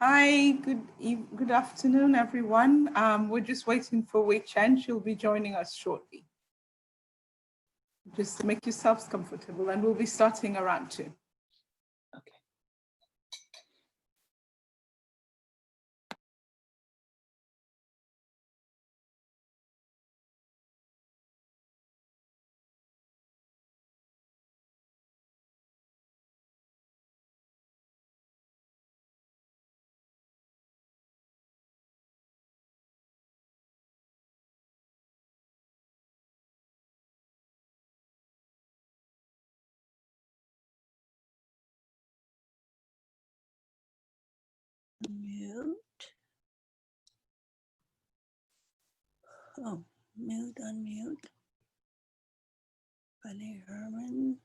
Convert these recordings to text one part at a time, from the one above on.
Hi, good afternoon, everyone. We're just waiting for Wei Chen. She'll be joining us shortly. Just make yourselves comfortable, and we'll be starting around 2. Okay. Mute. Oh, mute, unmute. Bunny Herman.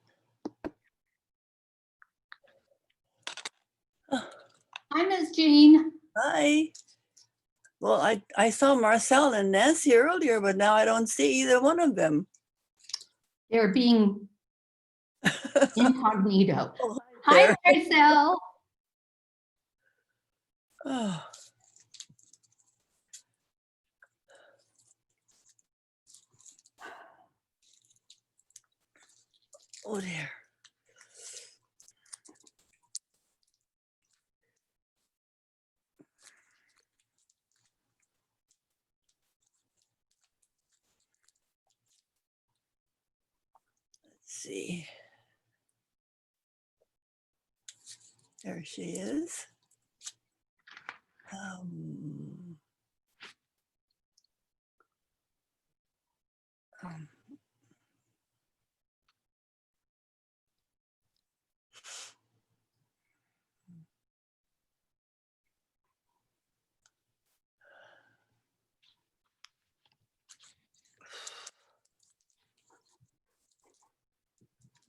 Oh. Hi, Ms. Jean. Hi. Well, I saw Marcel and Nancy earlier, but now I don't see either one of them. They're being incognito. Oh, hi, Marcel. Oh. Oh dear. Let's see. There she is. Um,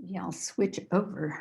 Yeah, I'll switch over.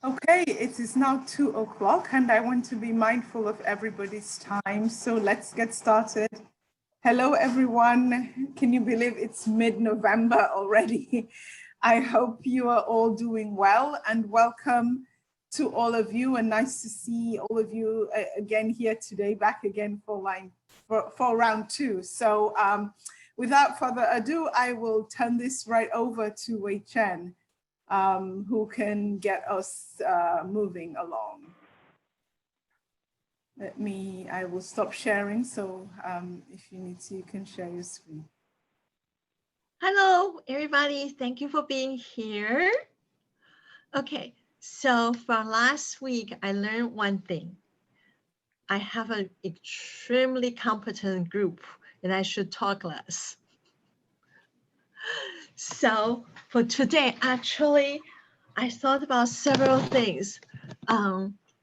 Okay, it is now 2 o'clock, and I want to be mindful of everybody's time. So let's get started. Hello, everyone. Can you believe it's mid-November already? I hope you are all doing well, and welcome to all of you, and nice to see all of you again here today, back again for round two. So without further ado, I will turn this right over to Wei Chen, who can get us moving along. I will stop sharing. So if you need to, you can share your screen. Hello, everybody. Thank you for being here. Okay, so from last week, I learned one thing. I have an extremely competent group and I should talk less. So for today, actually, I thought about several things.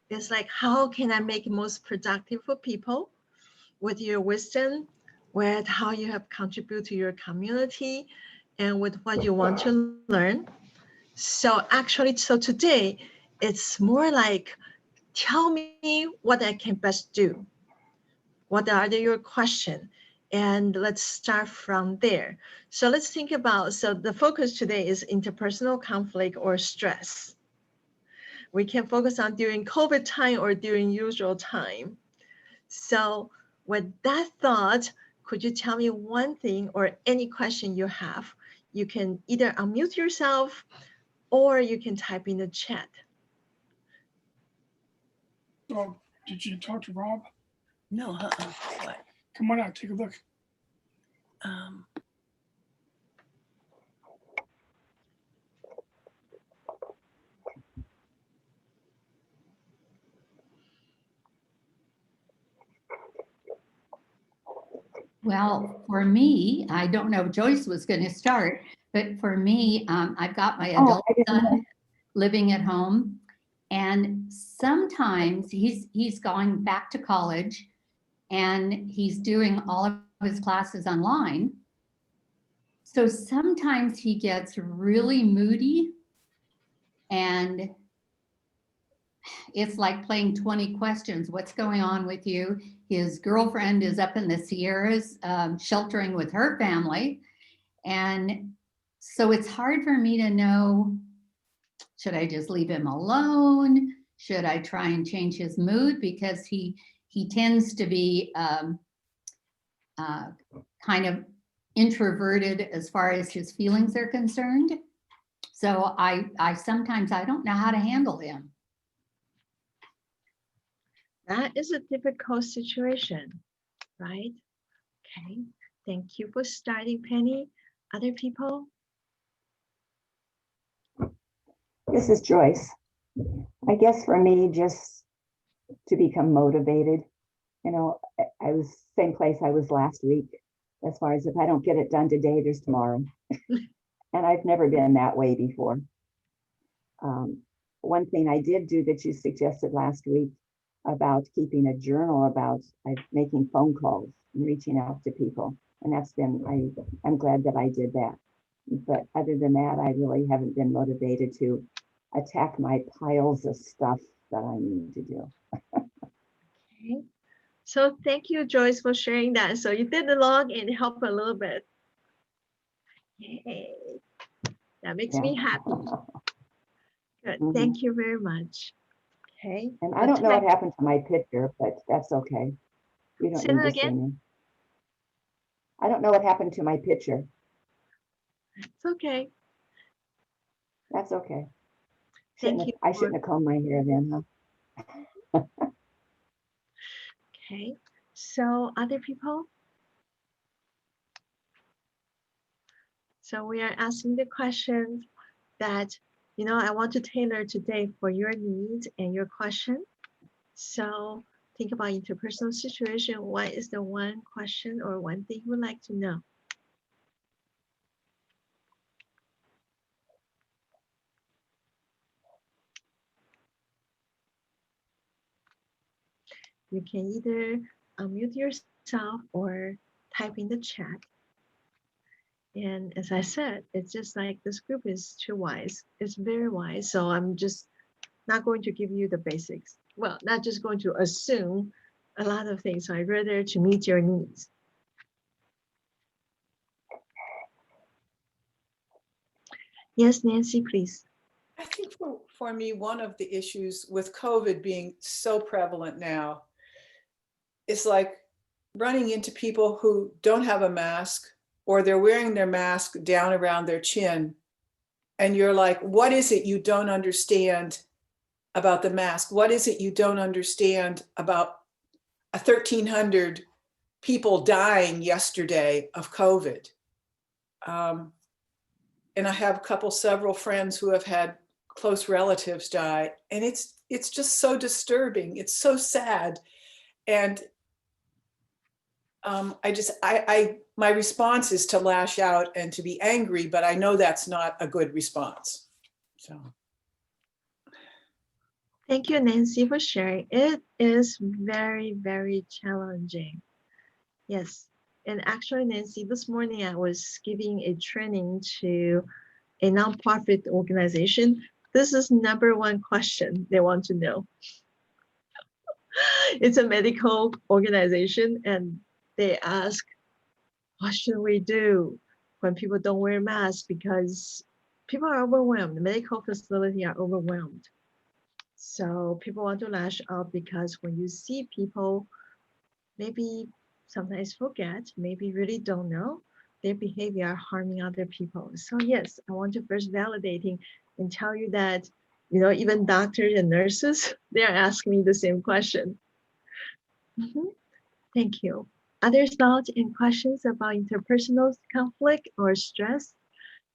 It's like, how can I make it most productive for people with your wisdom, with how you have contributed to your community, and with what you want to learn. So actually, so today, it's more like, tell me what I can best do. What are your questions? And let's start from there. So let's think about, so the focus today is interpersonal conflict or stress. We can focus on during COVID time or during usual time. So with that thought, could you tell me one thing or any question you have? You can either unmute yourself or you can type in the chat. Oh, did you talk to Rob? No, what? Come on out, take a look. Well, for me, I don't know if Joyce was going to start, but for me, I've got my adult son living at home, and sometimes he's going back to college, and he's doing all of his classes online. So sometimes he gets really moody, and it's like playing 20 questions. What's going on with you? His girlfriend is up in the Sierras, sheltering with her family. And so it's hard for me to know, should I just leave him alone? Should I try and change his mood? Because he tends to be kind of introverted as far as his feelings are concerned. So I sometimes I don't know how to handle him. That is a difficult situation, right? Okay, thank you for starting, Penny. Other people? This is Joyce. I guess for me, just to become motivated, you know, I was same place I was last week, as far as if I don't get it done today, there's tomorrow. And I've never been that way before. One thing I did do that you suggested last week about keeping a journal about making phone calls and reaching out to people. And that's been, I'm glad that I did that. But other than that, I really haven't been motivated to attack my piles of stuff that I need to do. Okay. So thank you, Joyce, for sharing that. So you did the log and help a little bit. Yay. That makes me happy. Good. Thank you very much. Okay. And I don't know what happened to my picture, but that's okay. You don't Say need that to see again? me. I don't know what happened to my picture. It's okay. That's okay. Thank you. I shouldn't have combed my hair then, huh? Okay. So other people? So we are asking the questions that, you know, I want to tailor today for your needs and your question. So think about interpersonal situation. What is the one question or one thing you would like to know? You can either unmute yourself or type in the chat. And as I said, it's just like this group is too wise. It's very wise. So I'm just not going to give you the basics. Well, not just going to assume a lot of things. I'd rather to meet your needs. Yes, Nancy, please. I think for me, one of the issues with COVID being so prevalent now is like running into people who don't have a mask, or they're wearing their mask down around their chin. And you're like, what is it you don't understand about the mask? What is it you don't understand about 1,300 people dying yesterday of COVID? And I have several friends who have had close relatives die, and it's just so disturbing. It's so sad. And my response is to lash out and to be angry, but I know that's not a good response. So. Thank you, Nancy, for sharing. It is very, very challenging. Yes. And actually, Nancy, this morning I was giving a training to a nonprofit organization. This is #1 question they want to know. It's a medical organization, and they ask, what should we do when people don't wear masks? Because people are overwhelmed. The medical facility are overwhelmed. So people want to lash out because when you see people maybe sometimes forget, maybe really don't know, their behavior harming other people. So yes, I want to first validating and tell you that, you know, even doctors and nurses, they're asking me the same question. Thank you. Other thoughts and questions about interpersonal conflict or stress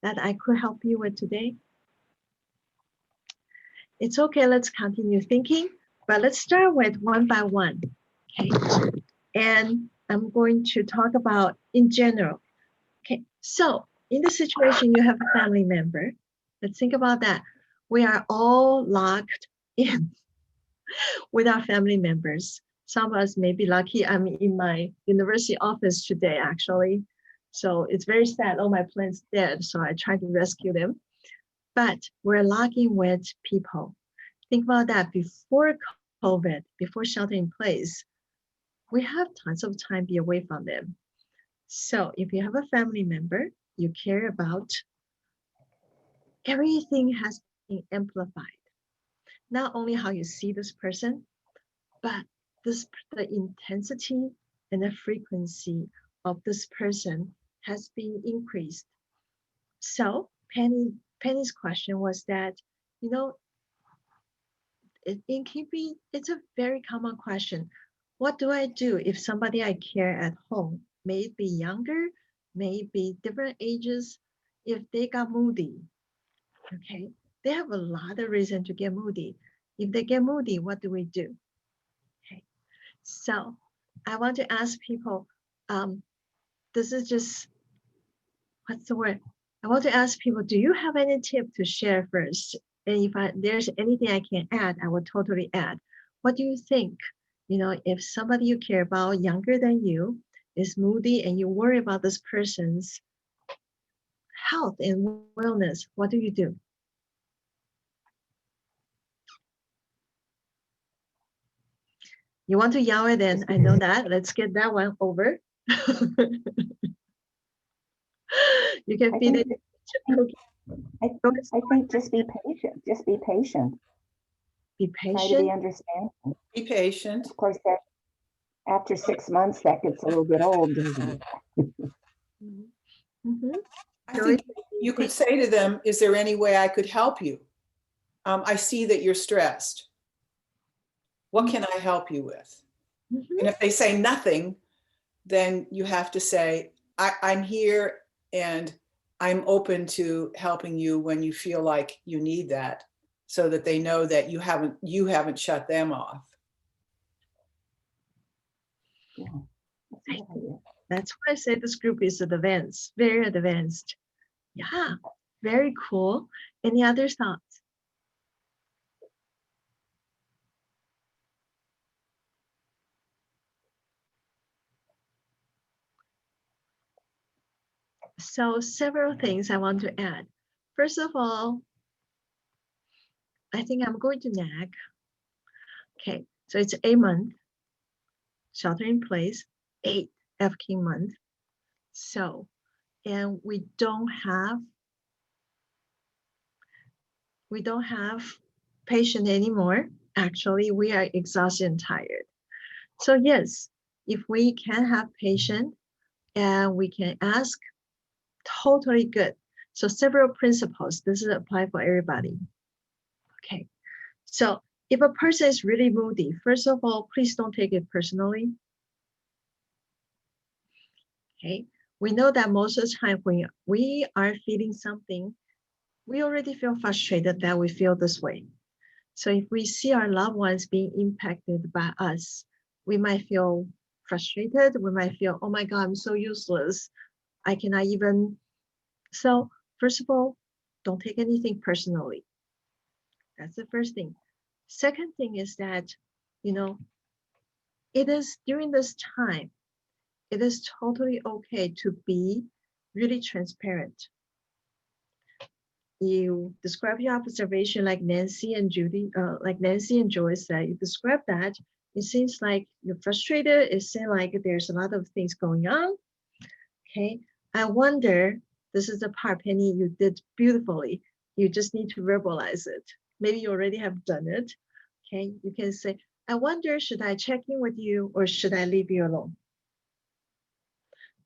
that I could help you with today? It's okay, let's continue thinking, but let's start with one by one, okay? And I'm going to talk about in general. Okay, so in the situation you have a family member, let's think about that. We are all locked in with our family members. Some of us may be lucky. I'm in my university office today, actually. So it's very sad. All my plants dead, so I try to rescue them. But we're locking with people. Think about that. Before COVID, before shelter in place, we have tons of time to be away from them. So if you have a family member you care about, everything has been amplified. Not only how you see this person, but the intensity and the frequency of this person has been increased. So Penny's question was that, you know, it's a very common question. What do I do if somebody I care at home, may it be younger, may it be different ages, if they got moody? Okay, they have a lot of reason to get moody. If they get moody, what do we do? Okay, so I want to ask people, this is just, what's the word? I want to ask people, do you have any tip to share first? And if there's anything I can add, I will totally add. What do you think? You know, if somebody you care about younger than you is moody and you worry about this person's health and wellness, what do you do? You want to yell it in, I know that. Let's get that one over. You can feed it. I think just be patient. Just be patient. Be Try to be patient. understanding. Be patient. Of course, that after 6 months, that gets a little bit old, doesn't it? Mhm. I think you could say to them, is there any way I could help you? I see that you're stressed. What can I help you with? Mhm. And if they say nothing, then you have to say, I'm here and I'm open to helping you when you feel like you need that, so that they know that you haven't shut them off. Yeah, that's a good idea. That's why I say this group is advanced, very advanced. Yeah, very cool. Any other thoughts? So several things I want to add. First of all, I think I'm going to nag. Okay, so it's a month, shelter in place, 8 F-King month. So, and we don't have we don't have patience anymore. Actually, we are exhausted and tired. So yes, if we can have patience and we can ask, totally good. So several principles. This is apply for everybody. Okay. So if a person is really moody, first of all, please don't take it personally. Okay. We know that most of the time when we are feeling something, we already feel frustrated that we feel this way. So if we see our loved ones being impacted by us, we might feel frustrated. We might feel, oh my God, I'm so useless. I cannot even. So first of all, don't take anything personally. That's the first thing. Second thing is that, it is during this time, it is totally okay to be really transparent. You describe your observation like Nancy and Joyce said, you describe that. It seems like you're frustrated. It seems like there's a lot of things going on. Okay. I wonder, this is the part, Penny, you did beautifully. You just need to verbalize it. Maybe you already have done it. Okay. You can say, I wonder, should I check in with you or should I leave you alone?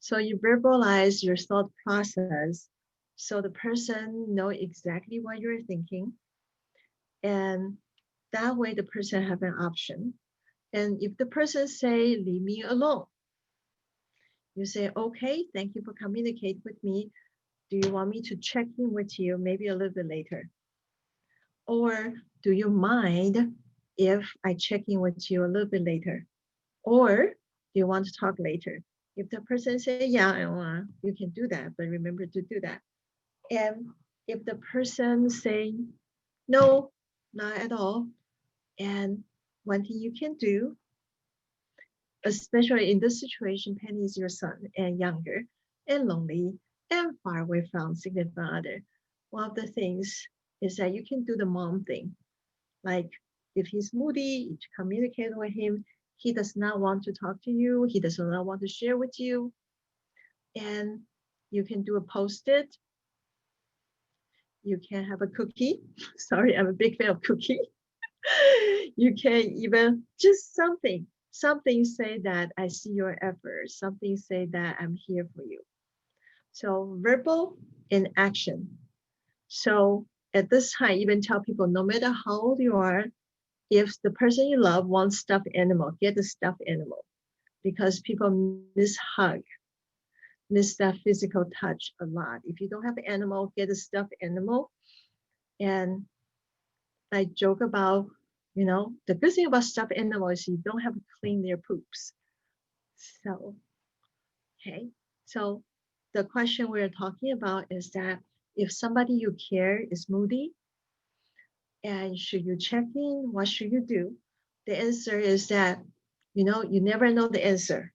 So you verbalize your thought process so the person know exactly what you're thinking. And that way the person have an option. And if the person say, leave me alone, you say, okay, thank you for communicating with me. Do you want me to check in with you maybe a little bit later? Or do you mind if I check in with you a little bit later? Or do you want to talk later? If the person say, yeah, you can do that, but remember to do that. And if the person say, no, not at all. And one thing you can do, especially in this situation, Penny is your son and younger and lonely and far away from significant other. One of the things is that you can do the mom thing. Like if he's moody, you communicate with him. He does not want to talk to you. He does not want to share with you. And you can do a post-it. You can have a cookie. Sorry, I'm a big fan of cookie. You can even just something say that I see your effort, something say that I'm here for you. So verbal in action. So at this time, even tell people, no matter how old you are, if the person you love wants stuffed animal, get the stuffed animal, because people miss hug, miss that physical touch a lot. If you don't have an animal, get a stuffed animal. And I joke about, the good thing about stuffed animals is you don't have to clean their poops. So, okay. So the question we're talking about is that if somebody you care is moody, and should you check in, what should you do? The answer is that, you never know the answer.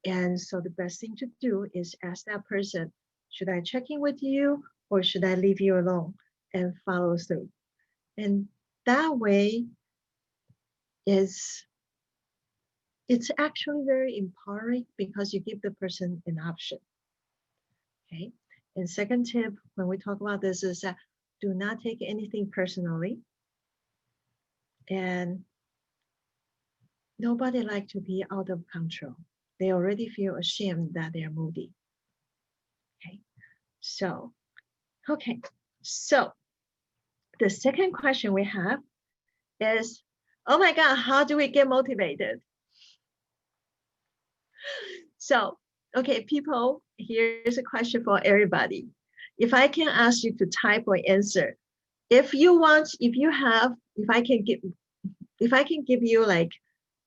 And so the best thing to do is ask that person, should I check in with you or should I leave you alone, and follow through. And that way it's actually very empowering because you give the person an option. Okay. And second tip when we talk about this is that do not take anything personally. And nobody likes to be out of control. They already feel ashamed that they're moody. Okay. So, the second question we have is, oh my God, how do we get motivated? So, okay, people, here's a question for everybody. If I can ask you to type or answer, if I can give you like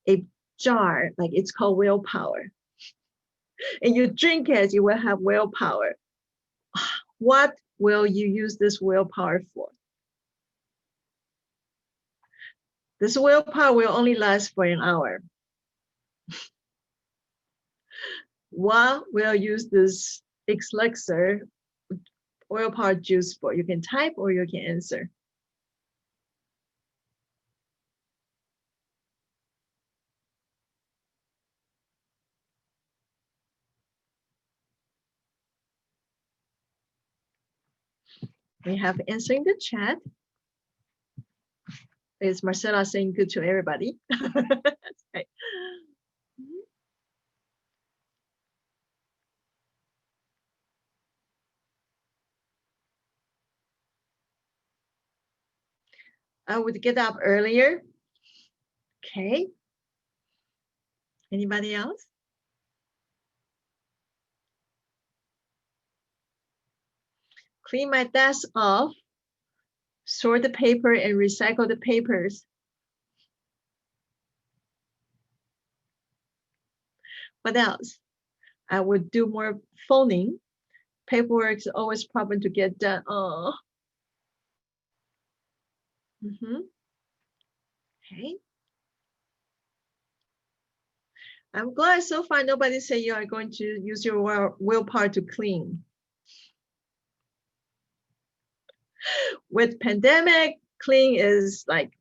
a jar, like it's called willpower, and you drink it, you will have willpower. What will you use this willpower for? This willpower will only last for an hour. What will you use this elixir willpower juice for? You can type or you can answer. We have answering the chat. Is Marcella saying good to everybody? That's right. I would get up earlier. Okay. Anybody else? Clean my desk off, sort the paper and recycle the papers. What else? I would do more phoning. Paperwork is always a problem to get done. Oh. Okay. I'm glad so far nobody said you are going to use your willpower to clean. With pandemic, clean is like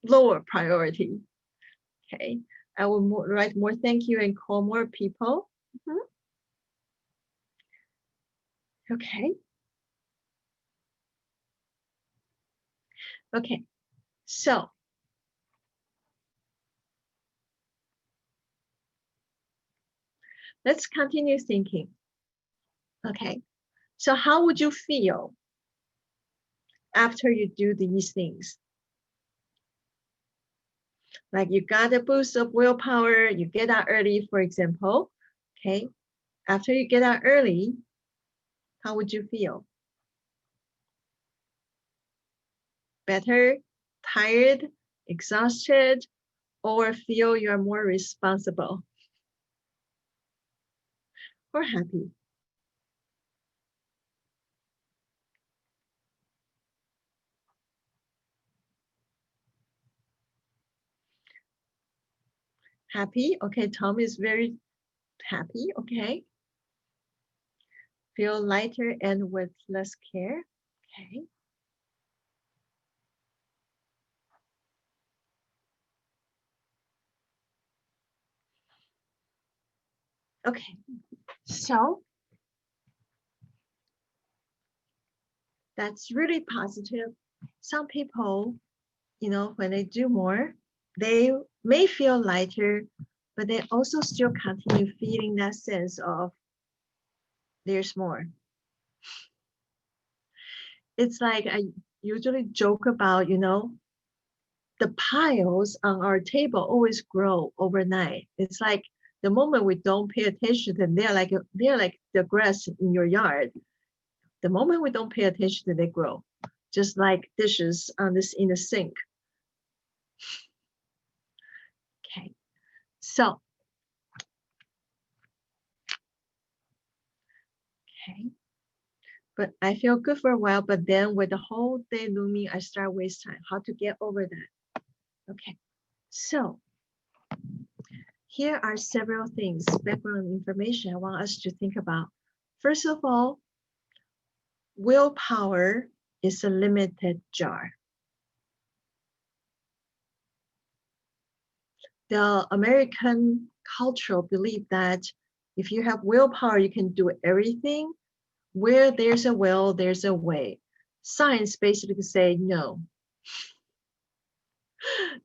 lower priority. Okay. I will write more thank you and call more people. Okay. Okay. So let's continue thinking. Okay. So how would you feel after you do these things? Like you got a boost of willpower, you get out early, for example. Okay. After you get out early, how would you feel? Better, tired, exhausted, or feel you're more responsible or happy? Happy. Okay, Tom is very happy. Okay. Feel lighter and with less care. Okay. Okay. So that's really positive. Some people, you know, when they do more, they may feel lighter, but they also still continue feeling that sense of there's more. It's like I usually joke about, you know, the piles on our table always grow overnight. It's like the moment we don't pay attention to them, they're like the grass in your yard. The moment we don't pay attention to them, they grow, just like dishes on this in the sink. Okay, so okay, but I feel good for a while, but then with the whole day looming, I start waste time. How to get over that? Okay, so here are several things, background information I want us to think about. First of all, willpower is a limited jar. The American cultural belief that if you have willpower, you can do everything. Where there's a will, there's a way. Science basically say no.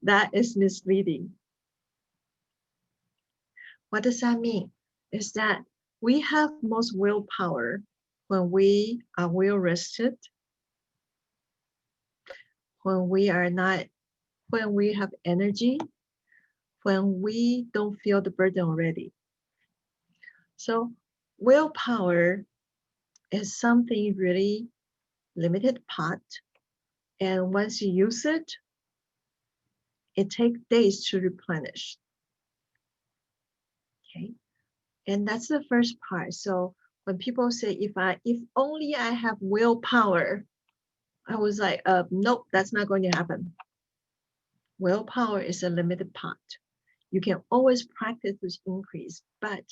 That is misleading. What does that mean? Is that we have most willpower when we are well rested, when we have energy, when we don't feel the burden already. So willpower is something really limited pot. And once you use it, it takes days to replenish. Okay. And that's the first part. So when people say, if only I have willpower, I was like, nope, that's not going to happen. Willpower is a limited pot. You can always practice to increase, but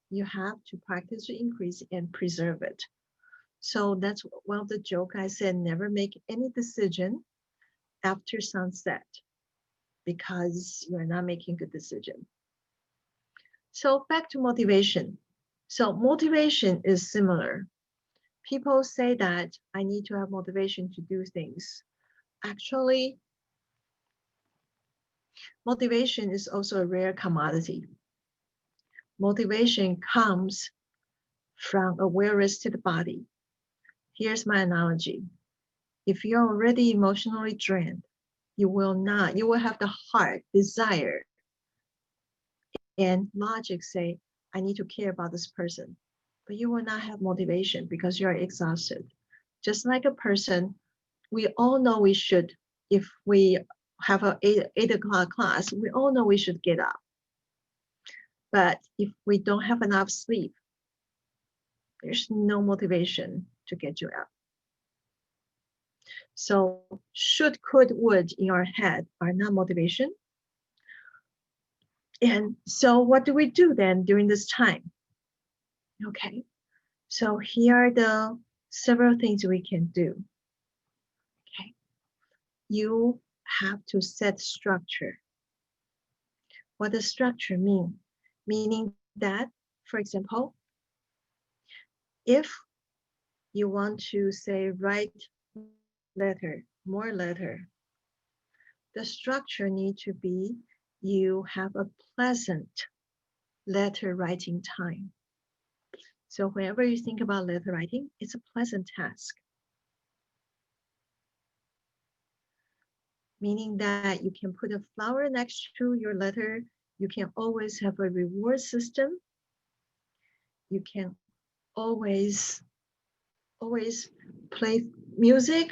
you have to practice to increase and preserve it. So that's one of the joke I said, never make any decision after sunset because you're not making a good decision. So back to motivation. So motivation is similar. People say that I need to have motivation to do things. Actually, motivation is also a rare commodity. Motivation comes from a well-rested body. Here's my analogy. If you're already emotionally drained, you will have the heart, desire, and logic say, I need to care about this person. But you will not have motivation because you're exhausted. Just like a person, we all know we should, if we have a 8 o'clock class, we all know we should get up. But if we don't have enough sleep, there's no motivation to get you up. So should, could, would in our head are not motivation. And so what do we do then during this time? Okay, so here are the several things we can do. Okay, you have to set structure. What does structure mean? Meaning that, for example, if you want to say write letter, more letter, the structure need to be you have a pleasant letter writing time. So whenever you think about letter writing, it's a pleasant task. Meaning that you can put a flower next to your letter. You can always have a reward system. You can always play music,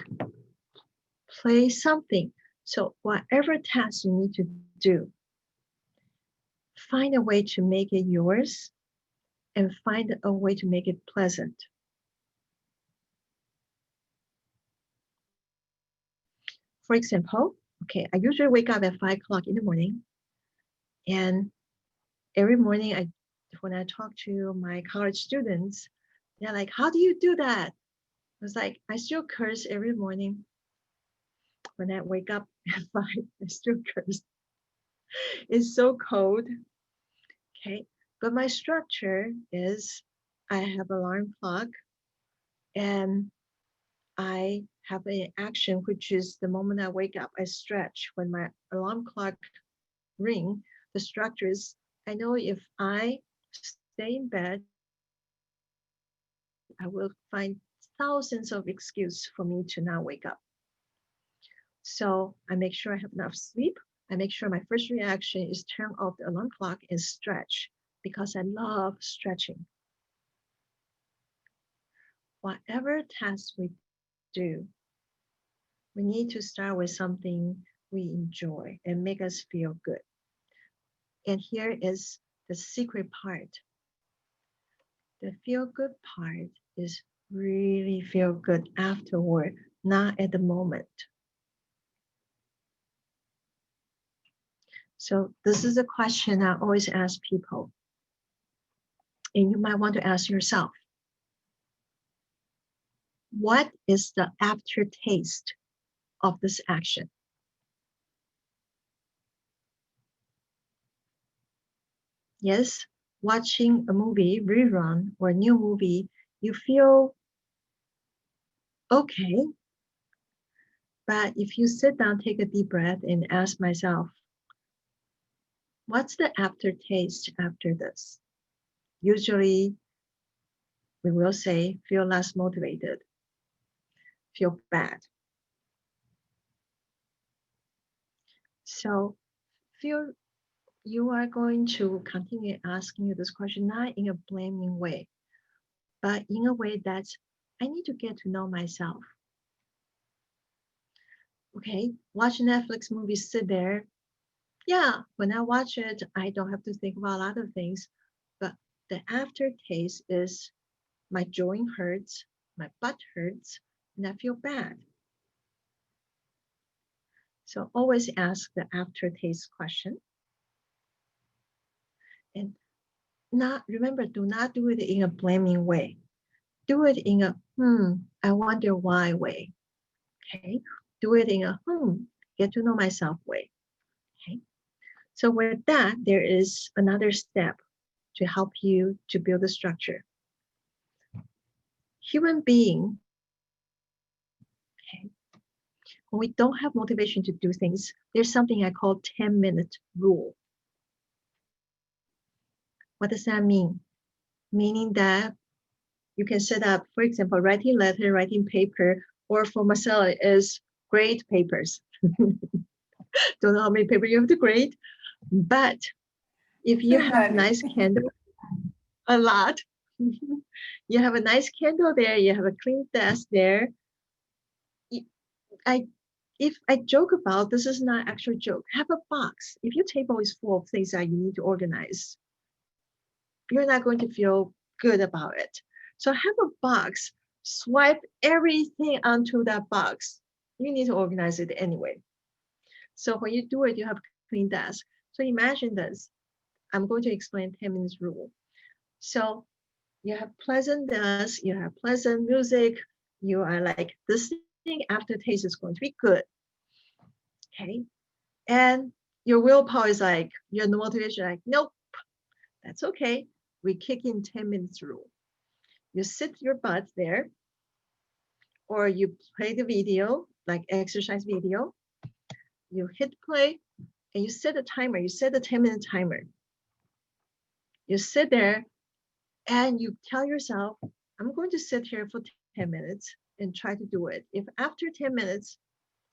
play something. So whatever task you need to do, find a way to make it yours and find a way to make it pleasant. For example, okay, I usually wake up at 5 o'clock in the morning, and every morning when I talk to my college students, they're like, how do you do that? I was like, I still curse every morning. When I wake up at 5, I still curse. It's so cold. Okay, but my structure is I have an alarm clock, and I have an action, which is the moment I wake up, I stretch. When my alarm clock ring, the structure is, I know if I stay in bed, I will find thousands of excuses for me to not wake up. So I make sure I have enough sleep. I make sure my first reaction is turn off the alarm clock and stretch because I love stretching. Whatever task we do, we need to start with something we enjoy and make us feel good. And here is the secret part. The feel good part is really feel good afterward, not at the moment. So this is a question I always ask people. And you might want to ask yourself, what is the aftertaste of this action? Yes, watching a movie, rerun, or a new movie, you feel okay. But if you sit down, take a deep breath and ask myself, what's the aftertaste after this? Usually, we will say, feel less motivated, feel bad. So you are going to continue asking you this question, not in a blaming way, but in a way that's, I need to get to know myself. Okay, watch Netflix movies, sit there. Yeah, when I watch it, I don't have to think about a lot of things, but the aftertaste is my joint hurts, my butt hurts, and I feel bad. So always ask the aftertaste question. And remember, do not do it in a blaming way. Do it in a, I wonder why way. Okay, do it in a, get to know myself way. Okay, so with that, there is another step to help you to build a structure. human being, okay, when we don't have motivation to do things, there's something I call 10-minute rule. What does that mean? Meaning that you can set up, for example, writing letter, writing paper, or for Marcella is grade papers. Don't know how many paper you have to grade, but if you Too have a many. nice candle, a lot, you have a nice candle there, you have a clean desk there. If I joke about, this is not actual joke, have a box. If your table is full of things that you need to organize, you're not going to feel good about it. So have a box, swipe everything onto that box. You need to organize it anyway. So when you do it, you have a clean desk. So imagine this. I'm going to explain 10 minutes rule. So you have pleasant desk, you have pleasant music, you are like, this thing aftertaste is going to be good. Okay. And your willpower is like, your motivation, like, nope, that's okay. We kick in 10 minutes rule. You sit your butt there, or you play the video, like exercise video. You hit play and you set a timer. You set a 10-minute timer. You sit there and you tell yourself, I'm going to sit here for 10 minutes and try to do it. If after 10 minutes,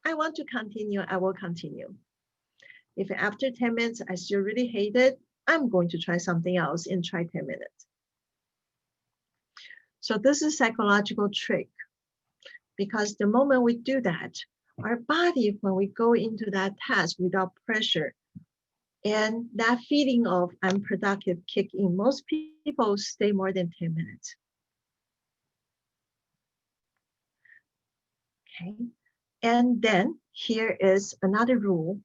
I want to continue, I will continue. If after 10 minutes, I still really hate it, I'm going to try something else and try 10 minutes. So this is a psychological trick, because the moment we do that, our body, when we go into that task without pressure, and that feeling of unproductive kick in, most people stay more than 10 minutes. Okay, and then here is another rule,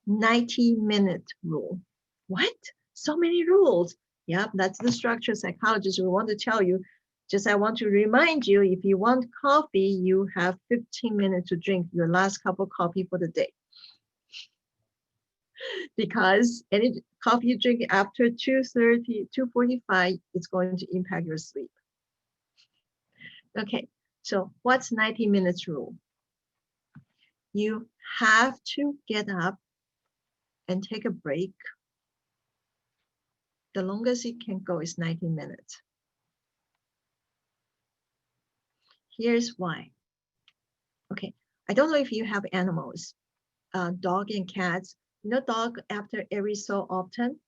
90-minute rule. What? So many rules. Yep, that's the structure psychologist will want to tell you. Just I want to remind you, if you want coffee, you have 15 minutes to drink your last cup of coffee for the day. Because any coffee you drink after 2:30, 2:45, it's going to impact your sleep. Okay, so what's 90 minutes rule? You have to get up and take a break. The longest it can go is 90 minutes. Here's why. Okay, I don't know if you have animals, dog and cats. You know, dog, after every so often,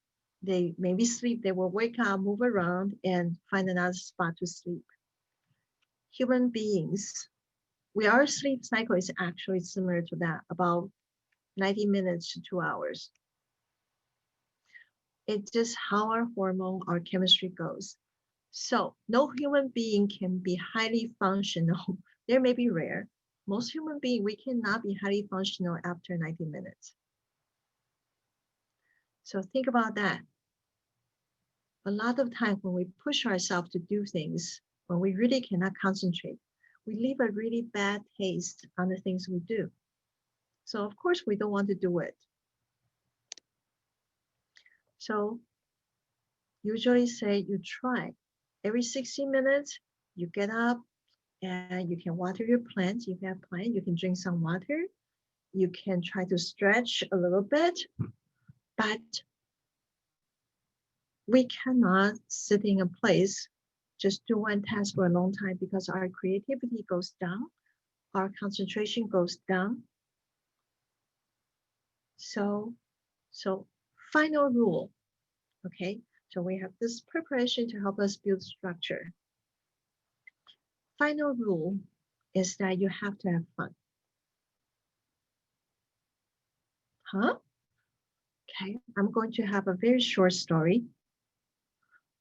they maybe sleep, they will wake up, move around, and find another spot to sleep. Human beings, our sleep cycle is actually similar to that, about 90 minutes to 2 hours. It's just how our hormone, our chemistry goes. So no human being can be highly functional. There may be rare. Most human beings, we cannot be highly functional after 90 minutes. So think about that. A lot of times when we push ourselves to do things, when we really cannot concentrate, we leave a really bad taste on the things we do. So of course we don't want to do it. So usually say you try. Every 60 minutes, you get up and you can water your plants. If you have plants, you can drink some water. You can try to stretch a little bit, but we cannot sit in a place, just do one task for a long time, because our creativity goes down, our concentration goes down. So final rule, okay? So we have this preparation to help us build structure. Final rule is that you have to have fun. Huh? Okay, I'm going to have a very short story.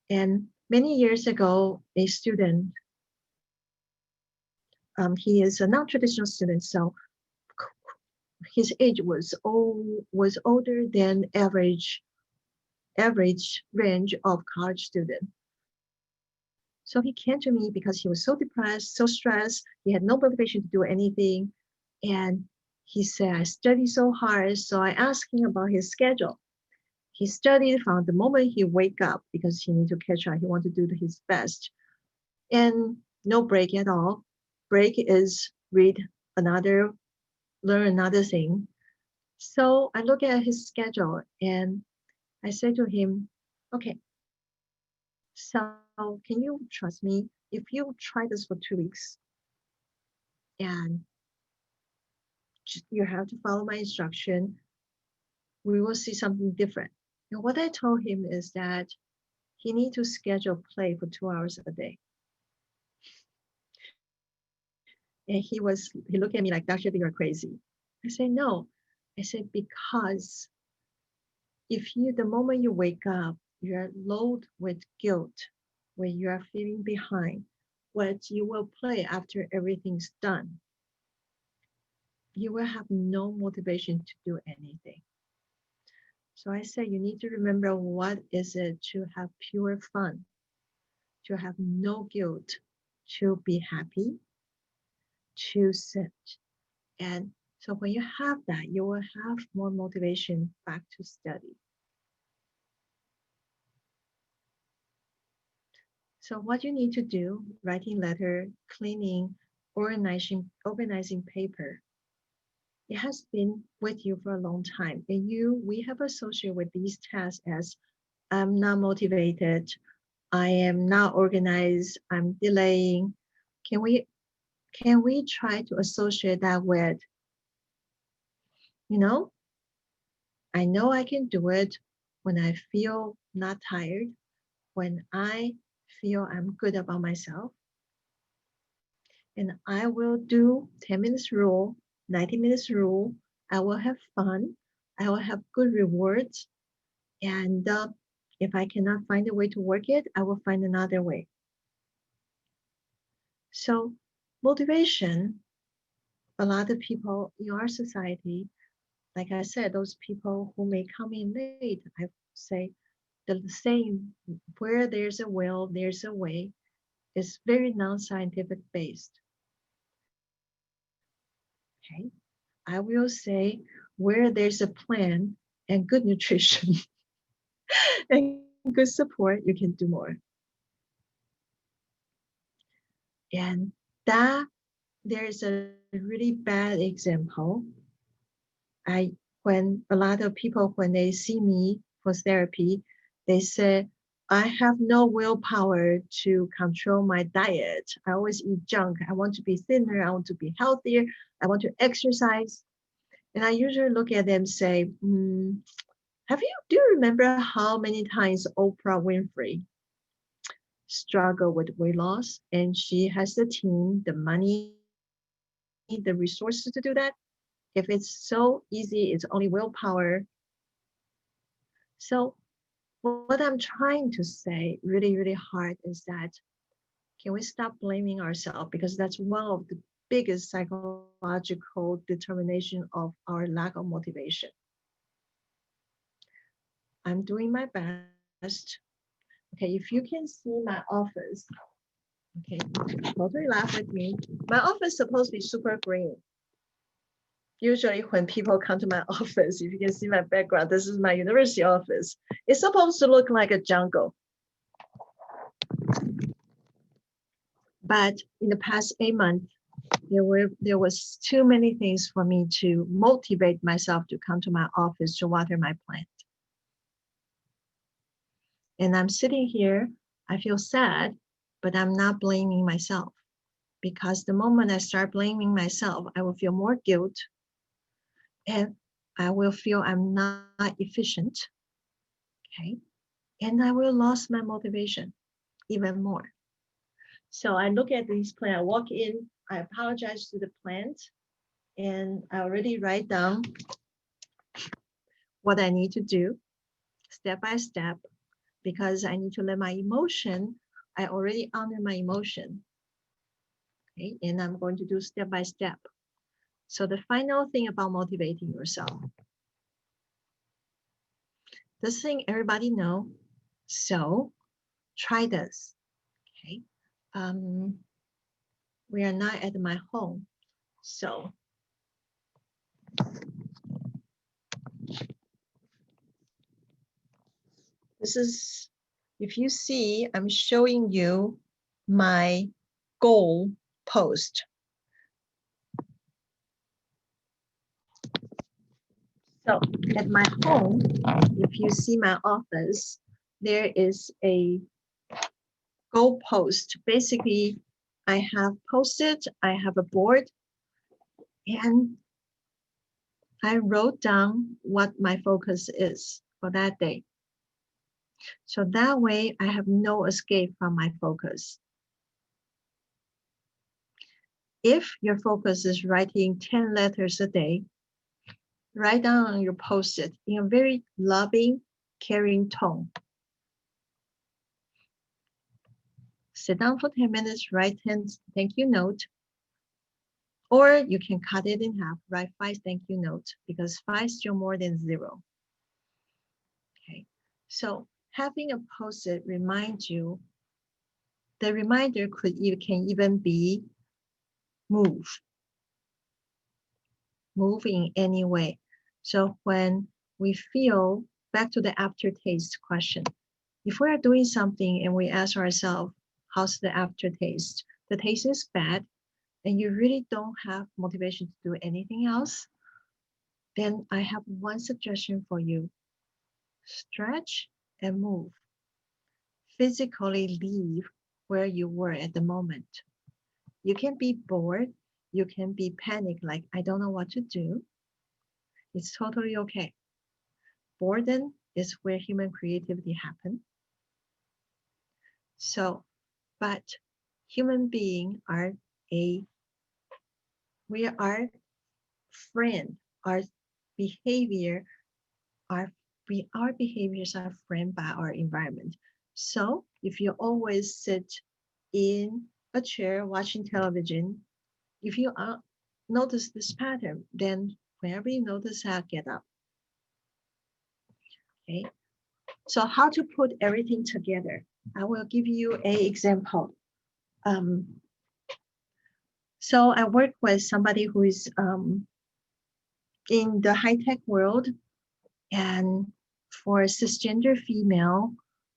And many years ago, a student, he is a non-traditional student, so his age was older than average range of college student. So he came to me because he was so depressed, so stressed, he had no motivation to do anything. And he said, I studied so hard. So I asked him about his schedule. He studied from the moment he wake up, because he need to catch up, he want to do his best. and no break at all. Break is learn another thing. So I look at his schedule and I say to him, okay, so can you trust me? If you try this for 2 weeks and you have to follow my instruction, we will see something different. And what I told him is that he need to schedule play for 2 hours a day. And he looked at me like, Dr. you're crazy. I said, no. I said, because the moment you wake up, you're loaded with guilt, when you are feeling behind, what you will play after everything's done, you will have no motivation to do anything. So I say you need to remember what is it to have pure fun, to have no guilt, to be happy, to sit. And so when you have that, you will have more motivation back to study. So what you need to do, writing letter, cleaning, organizing paper, it has been with you for a long time. And we have associated with these tasks as I'm not motivated, I am not organized, I'm delaying. Can we try to associate that with, I know I can do it when I feel not tired, when I feel I'm good about myself. And I will do 10 minutes rule, 90 minutes rule. I will have fun. I will have good rewards. And if I cannot find a way to work it, I will find another way. So motivation, a lot of people in our society, like I said, those people who may come in late, I say the saying, where there's a will, there's a way, is very non-scientific based. Okay, I will say where there's a plan and good nutrition and good support, you can do more. And that there's a really bad example. When a lot of people, when they see me for therapy, they say, I have no willpower to control my diet. I always eat junk. I want to be thinner. I want to be healthier. I want to exercise. And I usually look at them and say, do you remember how many times Oprah Winfrey struggled with weight loss? And she has the team, the money, the resources to do that. If it's so easy, it's only willpower. So what I'm trying to say really, really hard is that, can we stop blaming ourselves? Because that's one of the biggest psychological determination of our lack of motivation. I'm doing my best. Okay, if you can see my office, okay, totally laugh with me. My office is supposed to be super green. Usually when people come to my office, if you can see my background, this is my university office. It's supposed to look like a jungle. But in the past 8 months, there was too many things for me to motivate myself to come to my office to water my plant. And I'm sitting here, I feel sad, but I'm not blaming myself, because the moment I start blaming myself, I will feel more guilt and I will feel I'm not efficient, okay? And I will lose my motivation even more. So I look at this plant, I walk in, I apologize to the plant, and I already write down what I need to do step by step, because I need to let my emotion, I already honor my emotion, okay? And I'm going to do step by step. So the final thing about motivating yourself, this thing everybody know, so try this, okay? We are not at my home, so this is, if you see, I'm showing you my goal post. So at my home, if you see my office, there is a goal post. Basically, I have posted, I have a board, and I wrote down what my focus is for that day. So that way I have no escape from my focus. If your focus is writing 10 letters a day, write down on your post-it in a very loving, caring tone. Sit down for 10 minutes, write 10 thank you note, or you can cut it in half, write 5 thank you notes, because 5 is still more than 0. Okay, so having a post-it reminds you, the reminder can even be move in any way. So when we feel, back to the aftertaste question, if we are doing something and we ask ourselves, how's the aftertaste? The taste is bad and you really don't have motivation to do anything else, then I have one suggestion for you. Stretch and move. Physically leave where you were at the moment. You can be bored. You can be panicked, like, I don't know what to do. It's totally okay. Boredom is where human creativity happens. So, but human beings are we are friend, our behavior, our behaviors are framed by our environment. So if you always sit in a chair watching television, if you notice this pattern, then whenever you notice that, get up. Okay. So how to put everything together? I will give you an example. So I work with somebody who is in the high-tech world, and for a cisgender female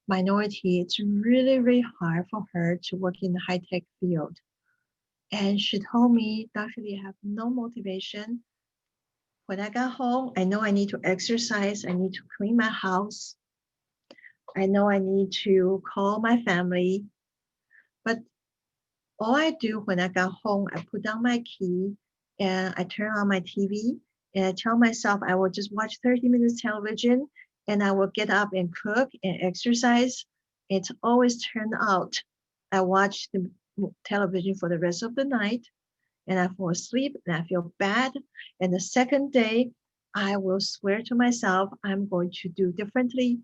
minority, it's really, really hard for her to work in the high-tech field. And she told me, Dr. Lee, I have no motivation. When I got home, I know I need to exercise. I need to clean my house. I know I need to call my family. But all I do when I got home, I put down my key and I turn on my TV and I tell myself I will just watch 30 minutes television and I will get up and cook and exercise. It's always turned out I watch the television for the rest of the night and I fall asleep and I feel bad. And the second day, I will swear to myself I'm going to do differently.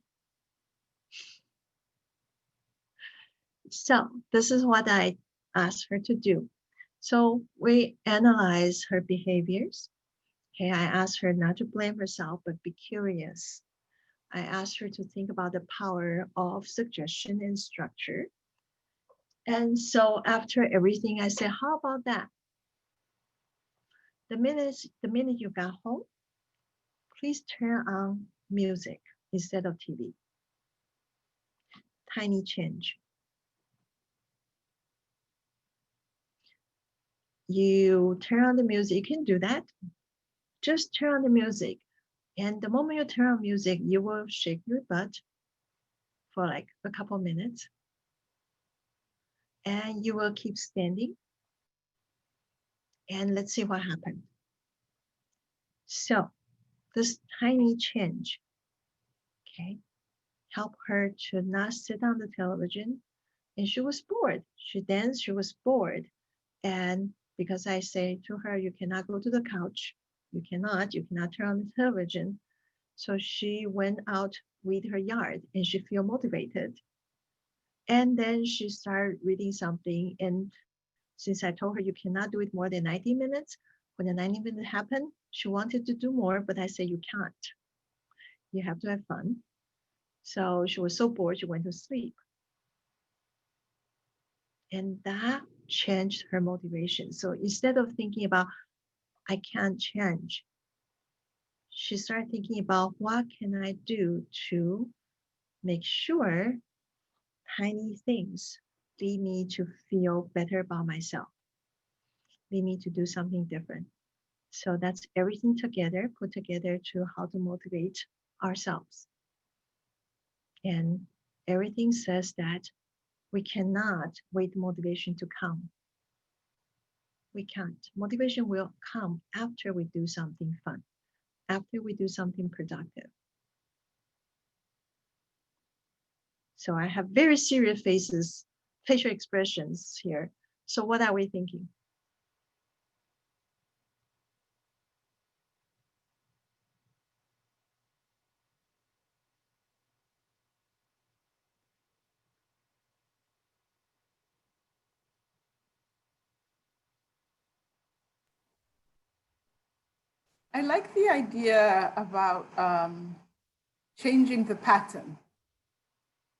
So this is what I asked her to do. So we analyze her behaviors. Okay, I asked her not to blame herself, but be curious. I asked her to think about the power of suggestion and structure. And so after everything, I said, how about that? The minute you got home, please turn on music instead of TV. Tiny change. You turn on the music, you can do that. Just turn on the music. And the moment you turn on music, you will shake your butt for like a couple minutes. And you will keep standing. And let's see what happened. So this tiny change, okay, helped her to not sit on the television. And she was bored. She was bored. And because I say to her, you cannot go to the couch. You cannot turn on the television. So she went out with her yard and she feel motivated. And then she started reading something. And since I told her you cannot do it more than 90 minutes, when the 90 minutes happened, she wanted to do more, but I said, you can't. You have to have fun. So she was so bored, she went to sleep. And that changed her motivation. So instead of thinking about, I can't change, she started thinking about what can I do to make sure tiny things lead me to feel better about myself, lead me to do something different. So that's everything together, put together to how to motivate ourselves. And everything says that we cannot wait motivation to come. We can't. Motivation will come after we do something fun, after we do something productive. So I have very serious facial expressions here. So what are we thinking? I like the idea about changing the pattern.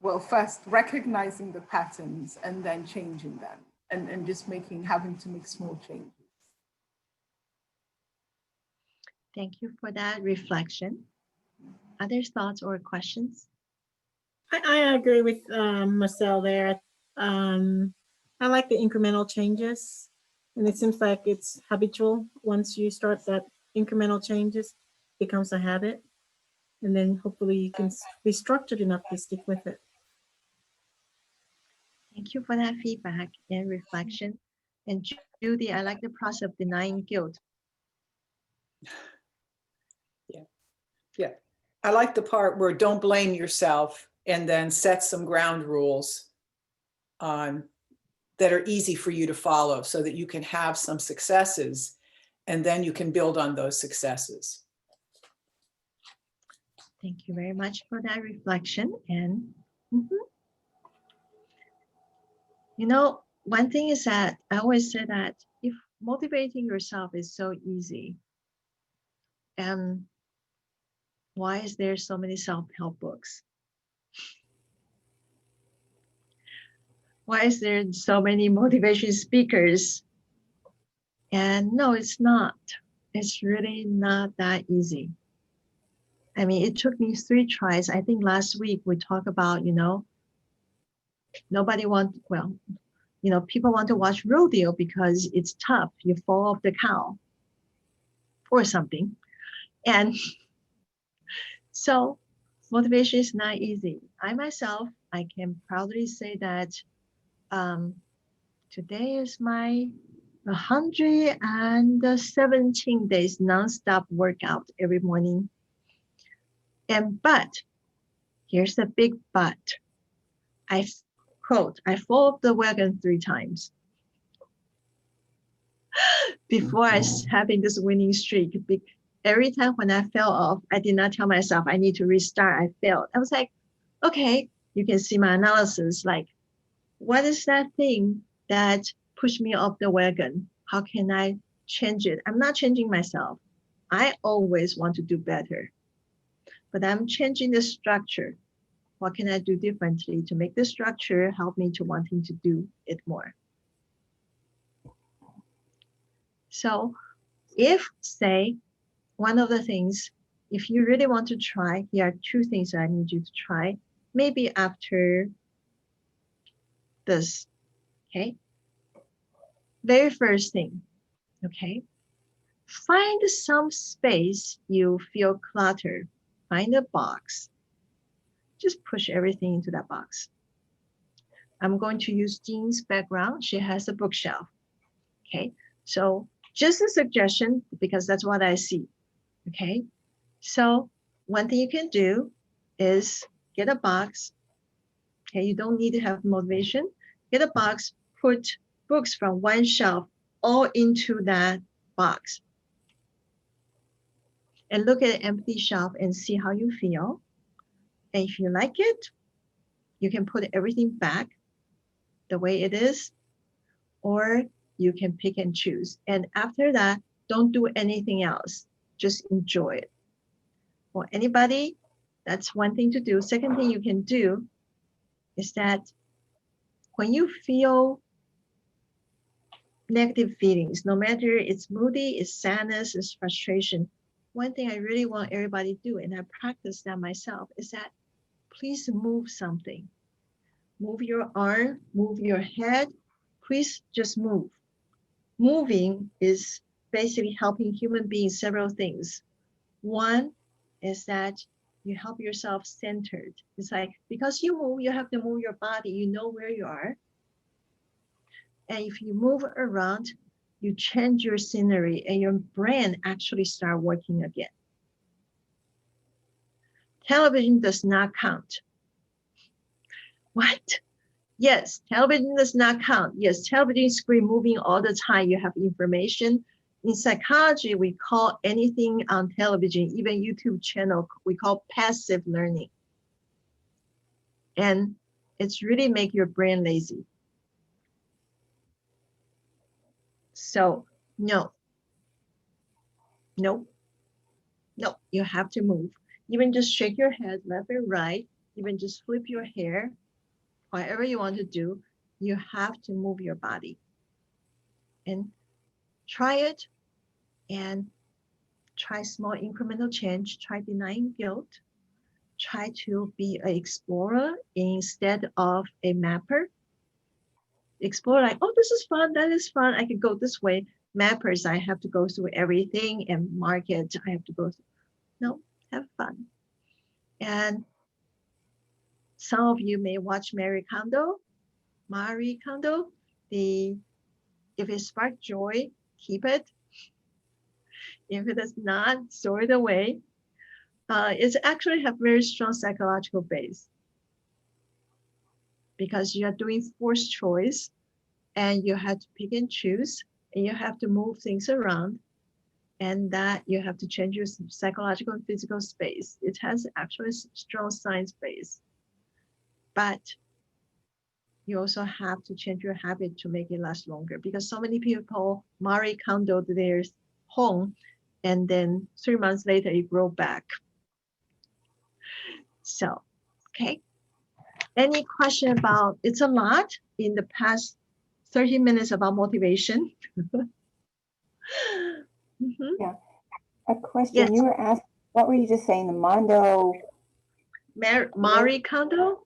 Well, first recognizing the patterns and then changing them and just having to make small changes. Thank you for that reflection. Other thoughts or questions? I agree with Marcel there. I like the incremental changes, and it seems like it's habitual. Once you start that incremental changes, it becomes a habit, and then hopefully you can be structured enough to stick with it. Thank you for that feedback and reflection. And Judy, I like the process of denying guilt. Yeah. I like the part where don't blame yourself and then set some ground rules that are easy for you to follow so that you can have some successes and then you can build on those successes. Thank you very much for that reflection. And you know, one thing is that I always say that if motivating yourself is so easy, and why is there so many self-help books? Why is there so many motivation speakers? And no, it's not. It's really not that easy. I mean, it took me 3 tries. I think last week we talked about, people want to watch rodeo because it's tough. You fall off the cow or something. And so motivation is not easy. I myself, I can proudly say that today is my 117 days nonstop workout every morning. But here's the big but. I fall off the wagon 3 times before I having this winning streak. Every time when I fell off, I did not tell myself I need to restart. I failed. I was like, okay, you can see my analysis. Like, what is that thing that pushed me off the wagon? How can I change it? I'm not changing myself. I always want to do better, but I'm changing the structure. What can I do differently to make the structure help me to wanting to do it more? So if, say, one of the things, if you really want to try, here are 2 things that I need you to try, maybe after this, okay? Very first thing, okay? Find some space you feel cluttered. Find a box. Just push everything into that box. I'm going to use Jean's background. She has a bookshelf, okay? So just a suggestion, because that's what I see, okay? So one thing you can do is get a box, okay? You don't need to have motivation. Get a box, put books from one shelf all into that box. And look at an empty shelf and see how you feel. And if you like it, you can put everything back the way it is, or you can pick and choose. And after that, don't do anything else. Just enjoy it. For anybody, that's one thing to do. Second thing you can do is that when you feel negative feelings, no matter it's moody, it's sadness, it's frustration, one thing I really want everybody to do, and I practice that myself, is that please move something. Move your arm, move your head. Please just move. Moving is basically helping human beings several things. One is that you help yourself centered. It's like, because you move, you have to move your body. You know where you are. And if you move around, you change your scenery and your brain actually start working again. Television does not count. What? Yes, television does not count. Yes, television screen moving all the time. You have information. In psychology, we call anything on television, even YouTube channel, we call passive learning. And it's really make your brain lazy. So no, no, no, you have to move. Even just shake your head left and right, even just flip your hair, whatever you want to do, you have to move your body. And try it, and try small incremental change, try denying guilt, try to be an explorer instead of a mapper. Explore like, oh, this is fun, that is fun, I could go this way. Mappers, I have to go through everything, and market, I have to go through. No, have fun. And some of you may watch Marie Kondo. If it sparks joy, keep it. If it does not, throw it away. It's actually have very strong psychological base, because you are doing forced choice, and you have to pick and choose, and you have to move things around, and that you have to change your psychological and physical space. It has actually strong science base, but you also have to change your habit to make it last longer, because so many people Marie Kondo their home, and then 3 months later it grow back. So, okay. Any question about, it's a lot in the past 30 minutes about motivation. Yeah. A question. Yes. You were asked, what were you just saying? The Mondo. Marie Kondo?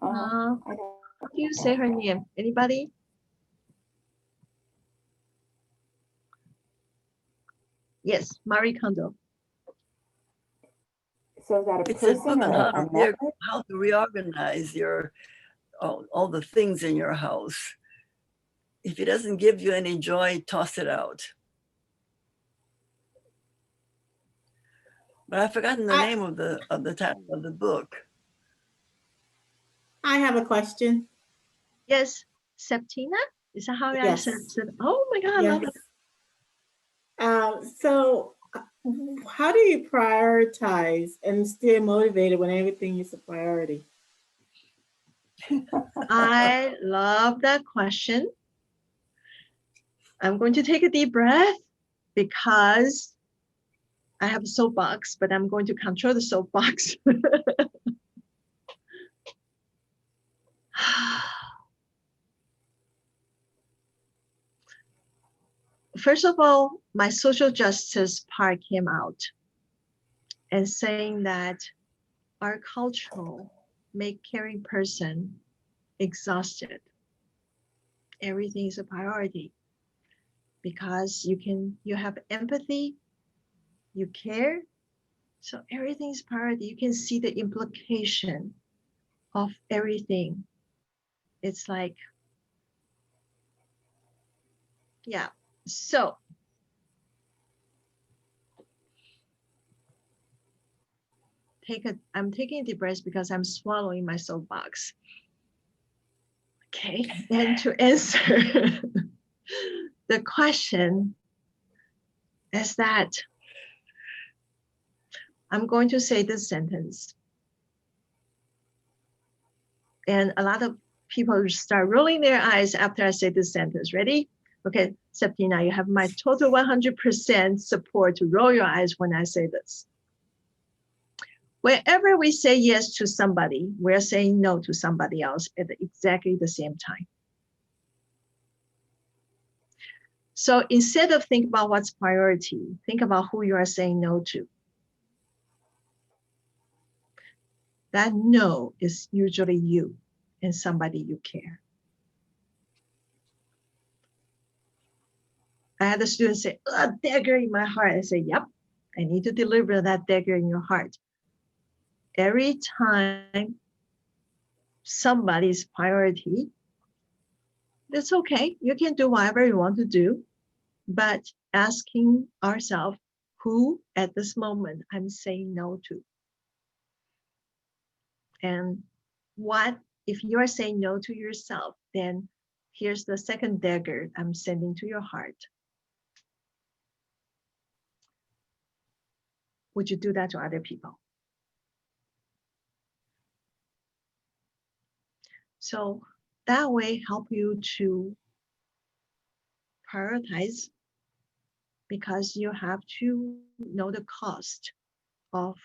I don't. How do you say her name? Anybody? Yes, Marie Kondo. So is that a It's a person book on or a method? how to reorganize your all the things in your house. If it doesn't give you any joy, toss it out. But I've forgotten the name of the title of the book. I have a question. Yes, Septina? Is that how I Yes. said? Oh my God, I love it. So how do you prioritize and stay motivated when everything is a priority? I love that question. I'm going to take a deep breath, because I have a soapbox, but I'm going to control the soapbox. First of all, my social justice part came out, and saying that our culture make caring person exhausted. Everything is a priority, because you have empathy, you care, so everything is priority. You can see the implication of everything. It's like, yeah. So I'm taking a deep breath because I'm swallowing my soapbox. Okay, and to answer the question is that I'm going to say this sentence. And a lot of people start rolling their eyes after I say this sentence. Ready? Okay, Septina, you have my total 100% support to roll your eyes when I say this. Wherever we say yes to somebody, we're saying no to somebody else at exactly the same time. So instead of think about what's priority, think about who you are saying no to. That no is usually you. and somebody you care. I had a student say, a dagger in my heart. I say, yep, I need to deliver that dagger in your heart. Every time somebody's priority, that's okay. You can do whatever you want to do, but asking ourselves, who at this moment I'm saying no to? And what if you are saying no to yourself, then here's the second dagger I'm sending to your heart. Would you do that to other people? So that way help you to prioritize, because you have to know the cost of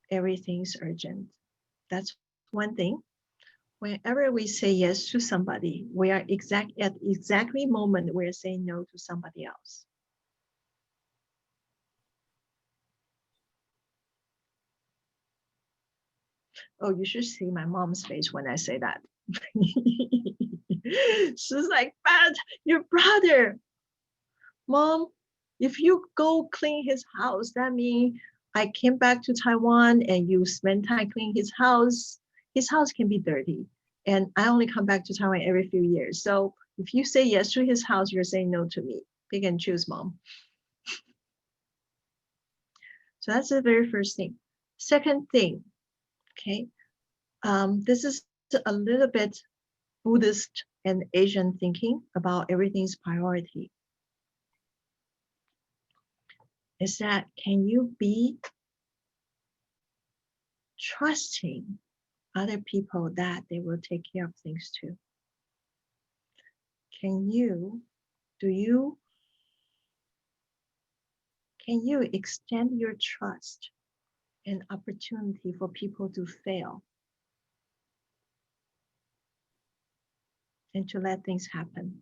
everything's urgent. That's one thing. Whenever we say yes to somebody, we are at exactly moment we're saying no to somebody else. Oh, you should see my mom's face when I say that. She's like, but your brother, Mom, if you go clean his house, that means I came back to Taiwan and you spend time cleaning his house can be dirty. And I only come back to Taiwan every few years. So if you say yes to his house, you're saying no to me. Pick and choose, Mom. So that's the very first thing. Second thing, okay, this is a little bit Buddhist and Asian thinking about everything's priority. Is that, can you be trusting other people that they will take care of things too? Can you extend your trust and opportunity for people to fail and to let things happen?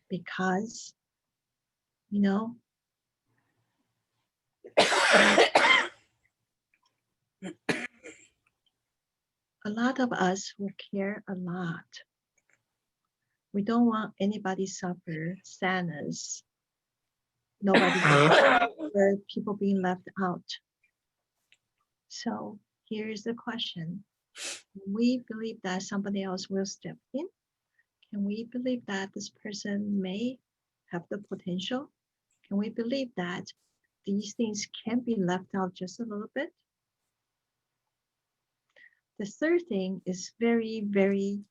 Because, you know, a lot of us will care a lot. We don't want anybody suffer sadness. Nobody or people being left out. So here's the question. We believe that somebody else will step in. Can we believe that this person may have the potential? Can we believe that these things can be left out just a little bit? The third thing is very, very,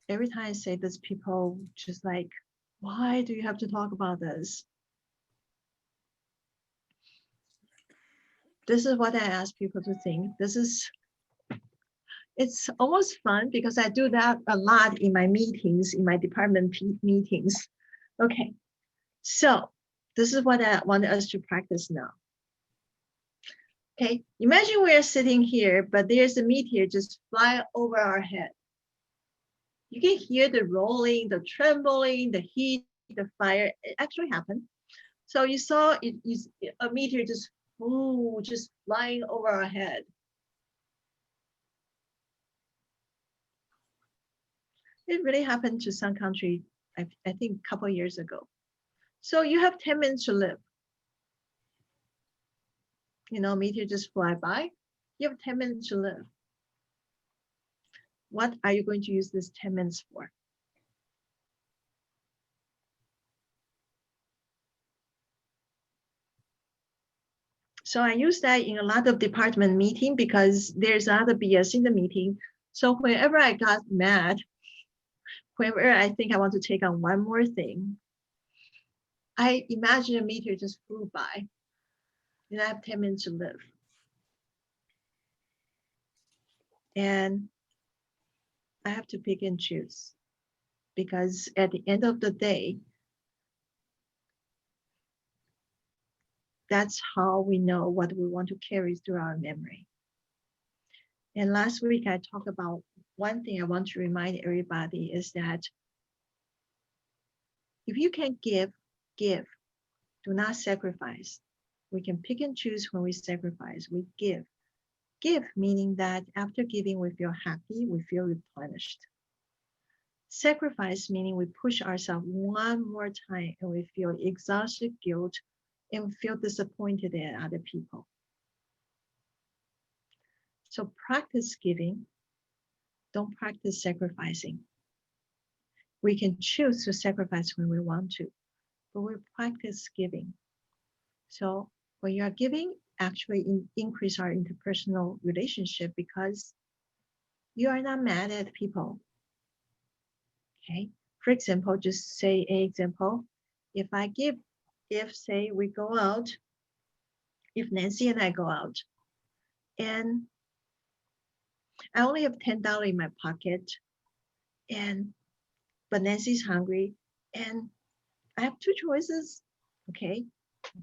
every time I say this, people just like, why do you have to talk about this? This is what I ask people to think. It's almost fun because I do that a lot in my meetings, in my department meetings. Okay, so this is what I want us to practice now. Okay, imagine we're sitting here, but there's a meteor just fly over our head. You can hear the rolling, the trembling, the heat, the fire. It actually happened. So you saw a meteor just flying over our head. It really happened to some country, I think a couple of years ago. So you have 10 minutes to live. You know, meteor just fly by. You have 10 minutes to live. What are you going to use this 10 minutes for? So I use that in a lot of department meeting because there's a lot of BS in the meeting. So whenever I got mad, whenever I think I want to take on one more thing, I imagine a meteor just flew by and I have 10 minutes to live. And I have to pick and choose because at the end of the day, that's how we know what we want to carry through our memory. And last week I talked about one thing I want to remind everybody is that if you can give, do not sacrifice. We can pick and choose when we sacrifice, we give. Give meaning that after giving, we feel happy, we feel replenished. Sacrifice meaning we push ourselves one more time and we feel exhausted, guilt, and we feel disappointed at other people. So practice giving, don't practice sacrificing. We can choose to sacrifice when we want to, but we practice giving. So when you are giving, actually increase our interpersonal relationship because you are not mad at people. Okay. For example, just say an example. If I give, if say we go out, if Nancy and I go out, and I only have $10 in my pocket, but Nancy's hungry, and I have two choices. Okay,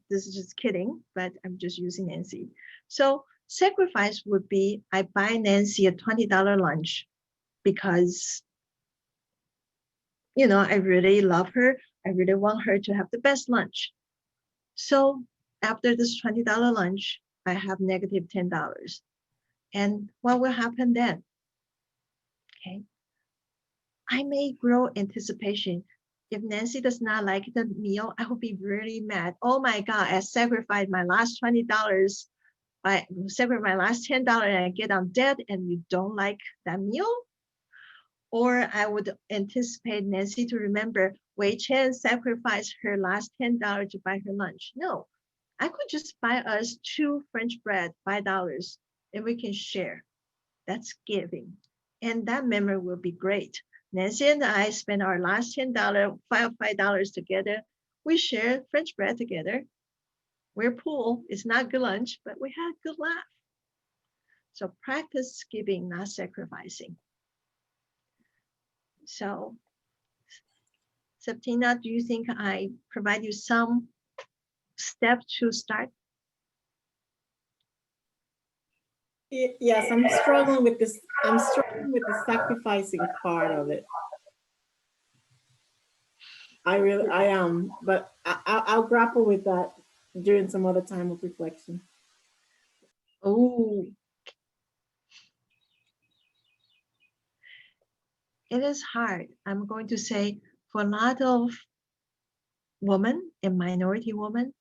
this is just kidding, but I'm just using Nancy. So sacrifice would be I buy Nancy a $20 lunch because, you know, I really love her. I really want her to have the best lunch. So after this $20 lunch, I have negative $10. And what will happen then? Okay. I may grow anticipation. If Nancy does not like the meal, I will be really mad. Oh my God, I sacrificed my last $20. I sacrificed my last $10 and I get on debt and you don't like that meal? Or I would anticipate Nancy to remember Wei Chen sacrificed her last $10 to buy her lunch. No, I could just buy us 2 French bread, $5, and we can share. That's giving. And that memory will be great. Nancy and I spent our last $10, $5 together. We shared French bread together. We're full. It's not good lunch, but we had a good laugh. So practice giving, not sacrificing. So, Septina, do you think I provide you some steps to start? Yes, I'm struggling with this. I'm struggling with the sacrificing part of it. I am, but I'll grapple with that during some other time of reflection. Oh, it is hard. I'm going to say for a lot of women and minority women,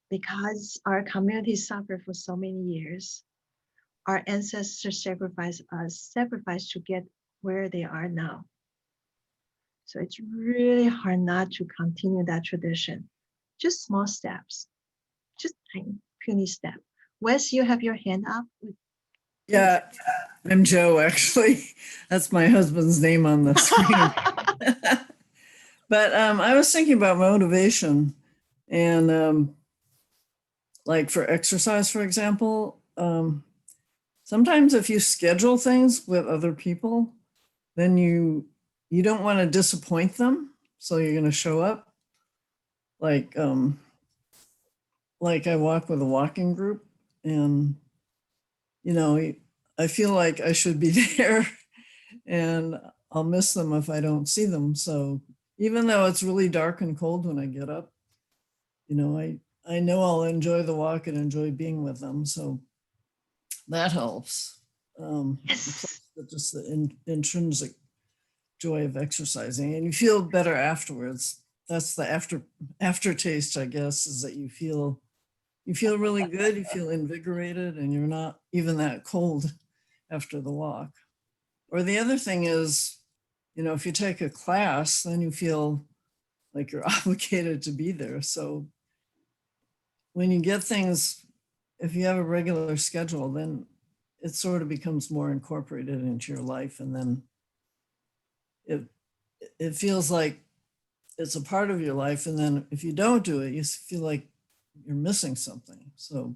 because our community suffered for so many years, our ancestors sacrificed to get where they are now. So it's really hard not to continue that tradition. Just small steps, just tiny, puny step. Wes, you have your hand up. Yeah, I'm Joe, actually. That's my husband's name on the screen. But I was thinking about motivation and like for exercise, for example, sometimes if you schedule things with other people, then you don't want to disappoint them. So you're going to show up. Like I walk with a walking group and, you know, I feel like I should be there and I'll miss them if I don't see them. So even though it's really dark and cold when I get up, you know, I know I'll enjoy the walk and enjoy being with them. So that helps. Yes. Just the intrinsic joy of exercising, and you feel better afterwards. That's the aftertaste, I guess, is that you feel really good, you feel invigorated, and you're not even that cold after the walk. Or the other thing is, you know, if you take a class, then you feel like you're obligated to be there. So when you get things, if you have a regular schedule, then it sort of becomes more incorporated into your life. And then it feels like it's a part of your life. And then if you don't do it, you feel like you're missing something. So,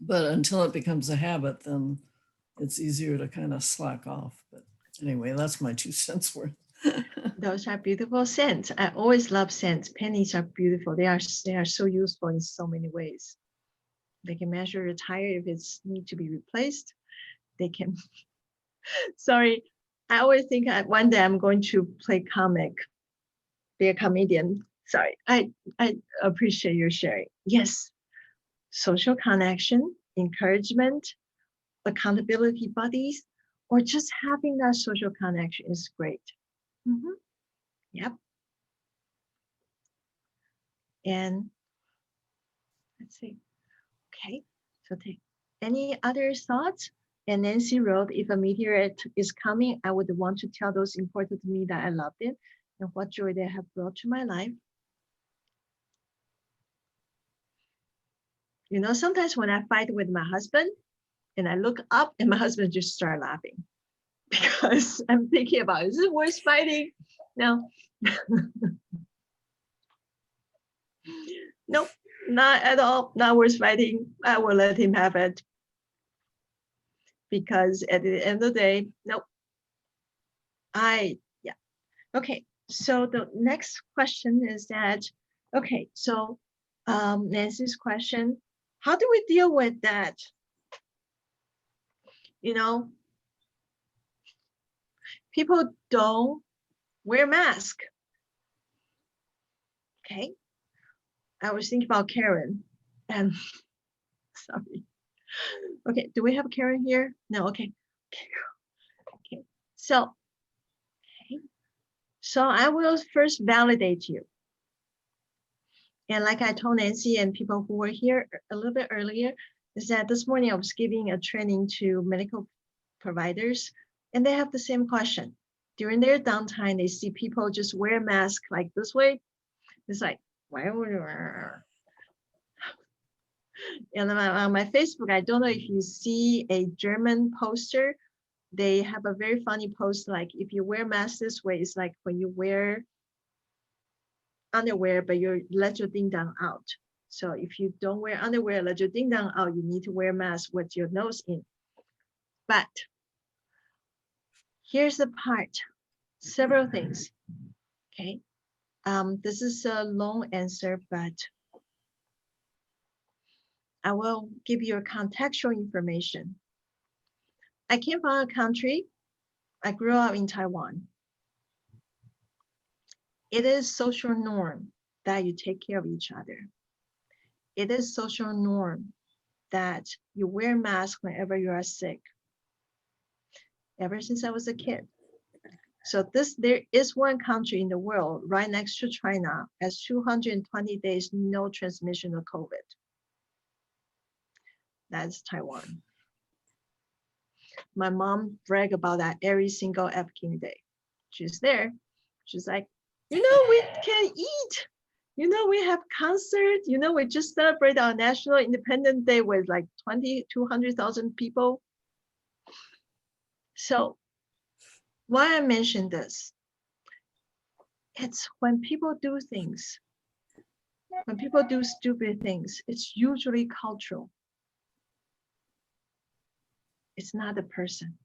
but until it becomes a habit, then it's easier to kind of slack off. But anyway, that's my 2 cents worth. Those are beautiful scents. I always love scents. Pennies are beautiful. They are so useful in so many ways. They can measure your tire if it's need to be replaced. They can. Sorry, I always think one day I'm going to play comic, be a comedian. Sorry, I appreciate your sharing. Yes, social connection, encouragement, accountability buddies, or just having that social connection is great. Mhm. Yep. And let's see. Okay, so take any other thoughts? And Nancy wrote, if a meteorite is coming, I would want to tell those important to me that I loved it and what joy they have brought to my life. You know, sometimes when I fight with my husband and I look up and my husband just start laughing because I'm thinking about, is it worth fighting? No. Nope, not at all, not worth fighting. I will let him have it. Because at the end of the day, nope. Yeah. Okay, so the next question is that, okay, so Nancy's question, how do we deal with that? You know, people don't wear mask. Okay, I was thinking about Karen and sorry. Okay, do we have Karen here? No, okay. Okay, so I will first validate you. And like I told Nancy and people who were here a little bit earlier, is that this morning I was giving a training to medical providers, and they have the same question. During their downtime, they see people just wear masks like this way. It's like, why would you? And on my Facebook, I don't know if you see a German poster. They have a very funny post, like if you wear mask this way, it's like when you wear underwear, but you let your ding dong out. So if you don't wear underwear, let your ding dong out, you need to wear mask with your nose in. But here's the part, several things, okay? This is a long answer, but I will give you a contextual information. I came from a country, I grew up in Taiwan. It is social norm that you take care of each other. It is social norm that you wear masks whenever you are sick. Ever since I was a kid. So there is one country in the world right next to China has 220 days no transmission of COVID. That's Taiwan. My mom brag about that every single King Day. She's there. She's like, you know, we can eat. You know, we have concert. You know, we just celebrate our National Independence Day with like 200,000 people. So why I mention this, it's when people do things, when people do stupid things, it's usually cultural. It's not a person.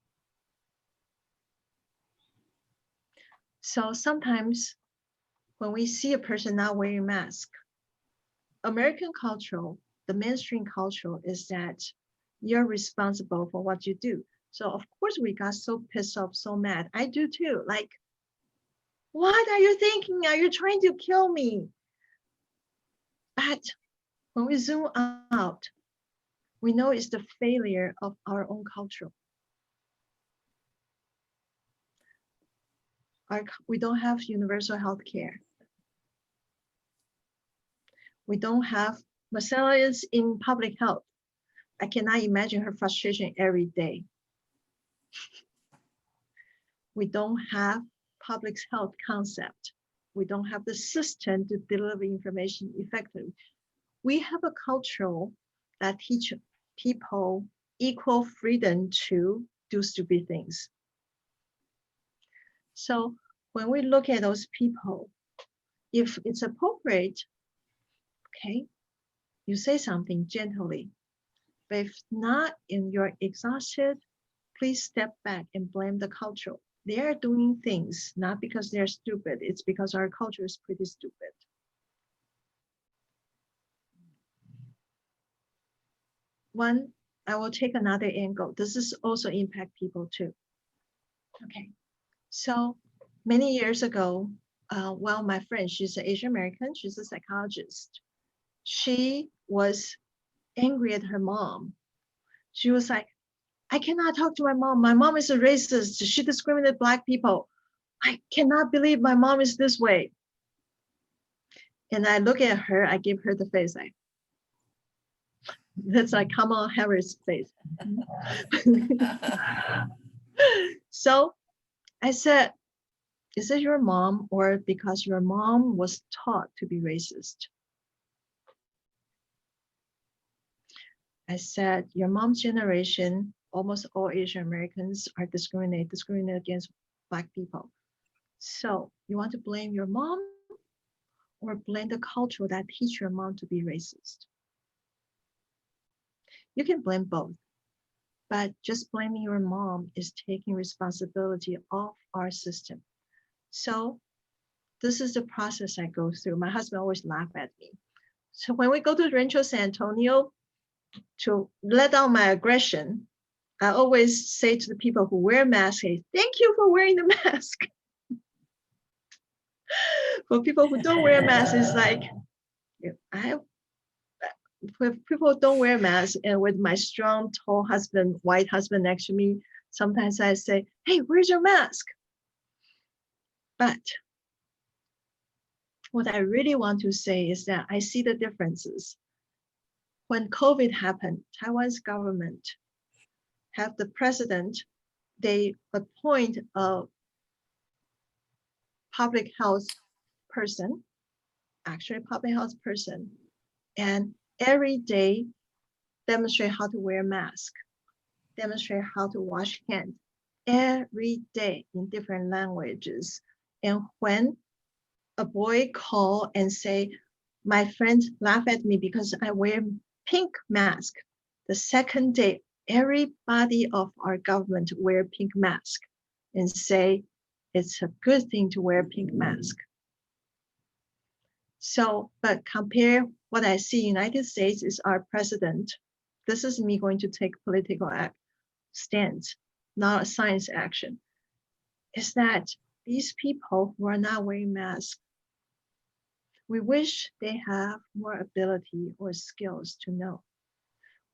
So sometimes when we see a person not wearing a mask, American culture, the mainstream culture is that you're responsible for what you do. So of course we got so pissed off, so mad. I do too. Like, what are you thinking? Are you trying to kill me? But when we zoom out, we know it's the failure of our own culture. We don't have universal health care. We don't have, Marcella is in public health. I cannot imagine her frustration every day. We don't have public health concept. We don't have the system to deliver information effectively. We have a culture that teach people equal freedom to do stupid things. So when we look at those people, if it's appropriate, okay, you say something gently. But if not and you're exhausted, please step back and blame the culture. They are doing things not because they're stupid, it's because our culture is pretty stupid. One, I will take another angle. This is also impact people too. Okay, so many years ago, well, my friend, she's an Asian American, she's a psychologist. She was angry at her mom. She was like, I cannot talk to my mom. My mom is a racist. She discriminated Black people. I cannot believe my mom is this way. And I look at her, I give her the face like, that's like Kamala Harris face. So I said, is it your mom or because your mom was taught to be racist? I said, your mom's generation, almost all Asian Americans are discriminated against Black people. So you want to blame your mom or blame the culture that teach your mom to be racist? You can blame both, but just blaming your mom is taking responsibility off our system. So this is the process I go through. My husband always laughs at me. So when we go to Rancho San Antonio, to let out my aggression, I always say to the people who wear masks, hey, thank you for wearing the mask. For people who don't wear masks, it's like, if people don't wear masks and with my strong, tall husband, white husband next to me, sometimes I say, hey, where's your mask? But what I really want to say is that I see the differences. When COVID happened, Taiwan's government have the president, they appoint a public health person, actually public health person, and every day demonstrate how to wear a mask, demonstrate how to wash hands, every day in different languages. And when a boy call and say, my friends laugh at me because I wear pink mask, the second day, everybody of our government wear pink mask and say, it's a good thing to wear pink mask. So, but compare what I see United States is our president. This is me going to take political stance, not a science action. Is that these people who are not wearing masks, we wish they have more ability or skills to know.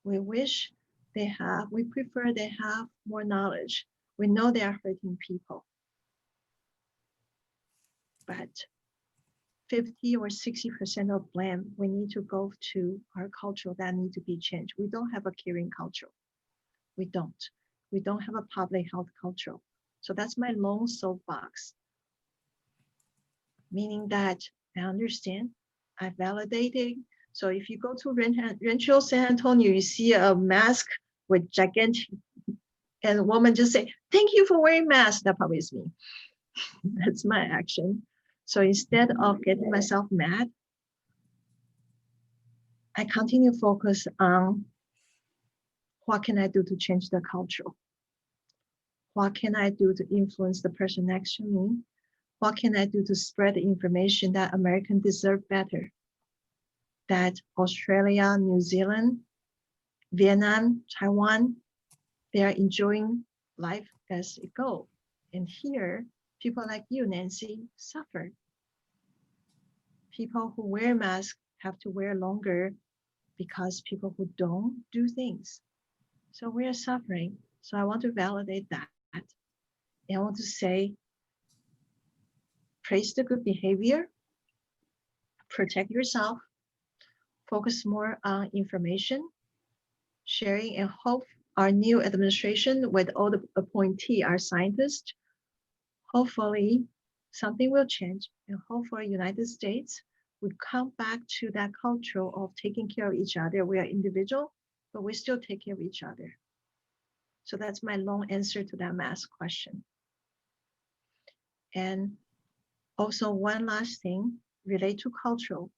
We wish we prefer they have more knowledge. We know they are hurting people. But 50 or 60% of blame, we need to go to our culture that need to be changed. We don't have a caring culture. We don't. We don't have a public health culture. So that's my long soapbox. Meaning that I understand, I validated. So if you go to Rancho San Antonio, you see a mask with gigantic, and a woman just say, thank you for wearing mask. That probably is me. That's my action. So instead of getting myself mad, I continue to focus on what can I do to change the culture? What can I do to influence the person next to me? What can I do to spread the information that Americans deserve better? That Australia, New Zealand, Vietnam, Taiwan, they are enjoying life as it goes. And here, people like you, Nancy, suffer. People who wear masks have to wear longer because people who don't do things. So we are suffering. So I want to validate that. And I want to say, praise the good behavior, protect yourself, focus more on information, sharing, and hope our new administration with all the appointees are scientists. Hopefully something will change, and hopefully United States will come back to that culture of taking care of each other. We are individual, but we still take care of each other. So that's my long answer to that mask question. And also one last thing related to cultural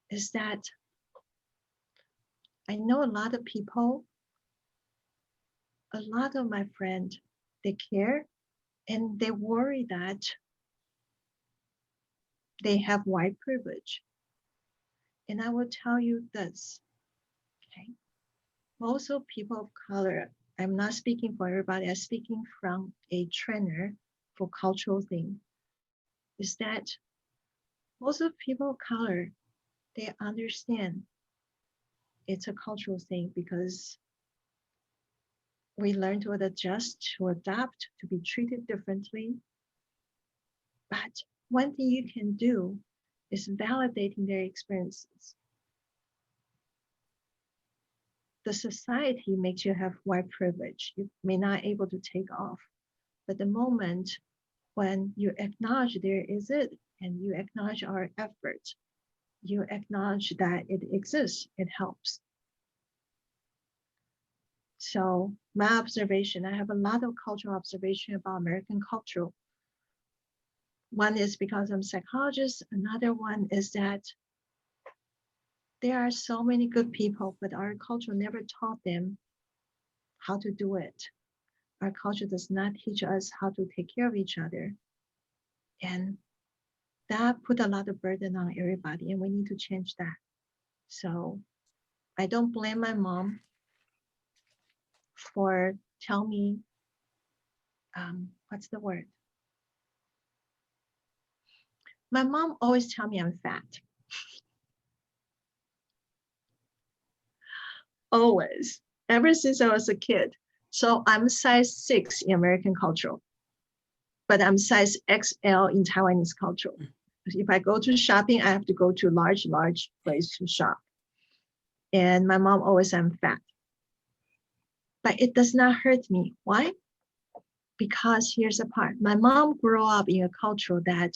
is that I know a lot of people, a lot of my friends, they care and they worry that they have white privilege. And I will tell you this, okay? Most of people of color, I'm not speaking for everybody, I'm speaking from a trainer for cultural thing, is that most of people of color, they understand it's a cultural thing because we learn to adjust, to adapt, to be treated differently. But one thing you can do is validating their experiences. The society makes you have white privilege. You may not able to take off, but the moment when you acknowledge there is it, and you acknowledge our effort, you acknowledge that it exists, it helps. So my observation, I have a lot of cultural observation about American culture. One is because I'm a psychologist. Another one is that there are so many good people, but our culture never taught them how to do it. Our culture does not teach us how to take care of each other. And that put a lot of burden on everybody, and we need to change that. So I don't blame my mom for telling me, what's the word? My mom always tell me I'm fat. Always, ever since I was a kid. So I'm size 6 in American culture, but I'm size XL in Taiwanese culture. If I go to shopping, I have to go to large place to shop. And my mom always, I'm fat. But it does not hurt me. Why? Because here's the part. My mom grew up in a culture that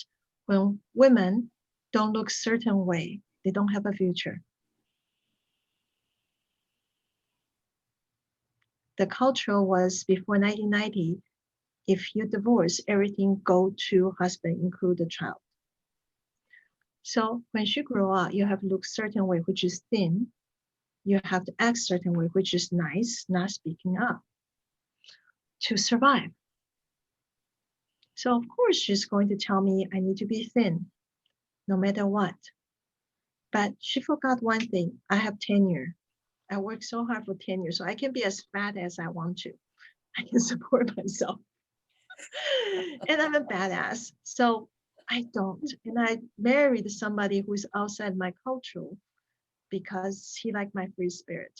when women don't look certain way, they don't have a future. The culture was before 1990, if you divorce, everything go to husband, include the child. So when she grew up, you have to look certain way, which is thin. You have to act certain way, which is nice, not speaking up, to survive. So of course she's going to tell me I need to be thin, no matter what. But she forgot one thing. I have tenure. I worked so hard for 10 years, so I can be as fat as I want to. I can support myself. And I'm a badass. So I don't. And I married somebody who's outside my culture because he liked my free spirit.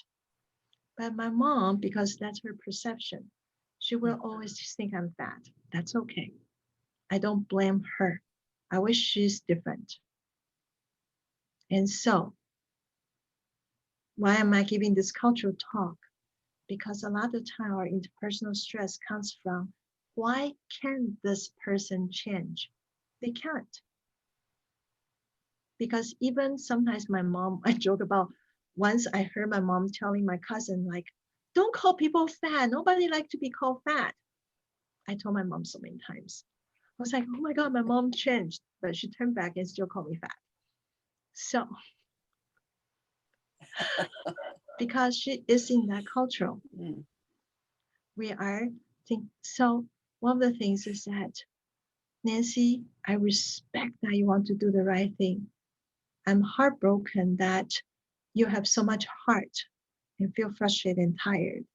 But my mom, because that's her perception, she will always think I'm fat. That's okay. I don't blame her. I wish she's different. And so, why am I giving this cultural talk? Because a lot of time our interpersonal stress comes from, why can't this person change? They can't. Because even sometimes my mom, I joke about, once I heard my mom telling my cousin, like, don't call people fat. Nobody likes to be called fat. I told my mom so many times. I was like, oh my God, my mom changed. But she turned back and still called me fat. So, because she is in that culture. We are, so one of the things is that, Nancy, I respect that you want to do the right thing. I'm heartbroken that you have so much heart and feel frustrated and tired.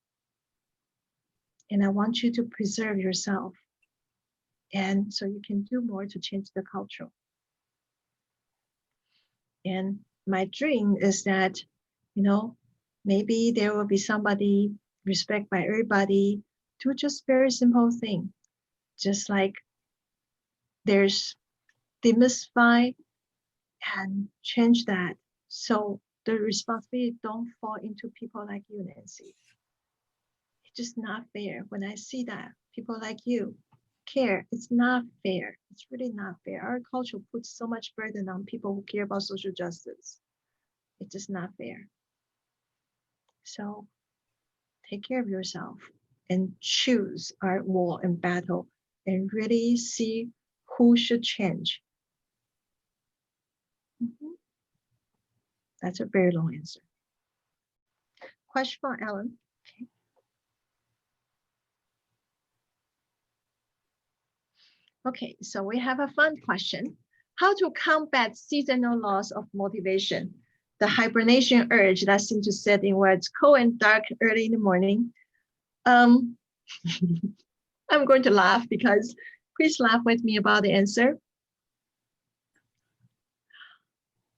And I want you to preserve yourself. And so you can do more to change the culture. And my dream is that, maybe there will be somebody respected by everybody, do just very simple thing. Just like there's demystify and change that. So the responsibility don't fall into people like you, Nancy. It's just not fair. When I see that people like you care, it's not fair. It's really not fair. Our culture puts so much burden on people who care about social justice. It's just not fair. So take care of yourself and choose our war and battle and really see who should change. That's a very long answer. Question for Ellen. Okay, so we have a fun question. How to combat seasonal loss of motivation? The hibernation urge that seems to set in where it's cold and dark early in the morning. I'm going to laugh because please laugh with me about the answer.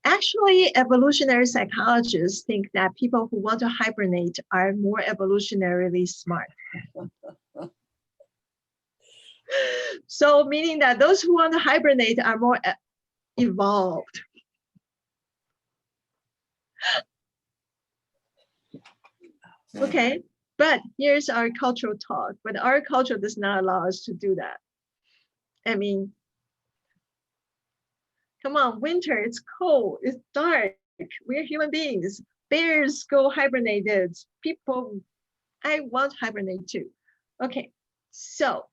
Actually, evolutionary psychologists think that people who want to hibernate are more evolutionarily smart. So meaning that those who want to hibernate are more evolved. Okay, but here's our cultural talk, but our culture does not allow us to do that. I mean, come on, winter, it's cold, it's dark, we're human beings. Bears go hibernated. People, I want to hibernate too. Okay, so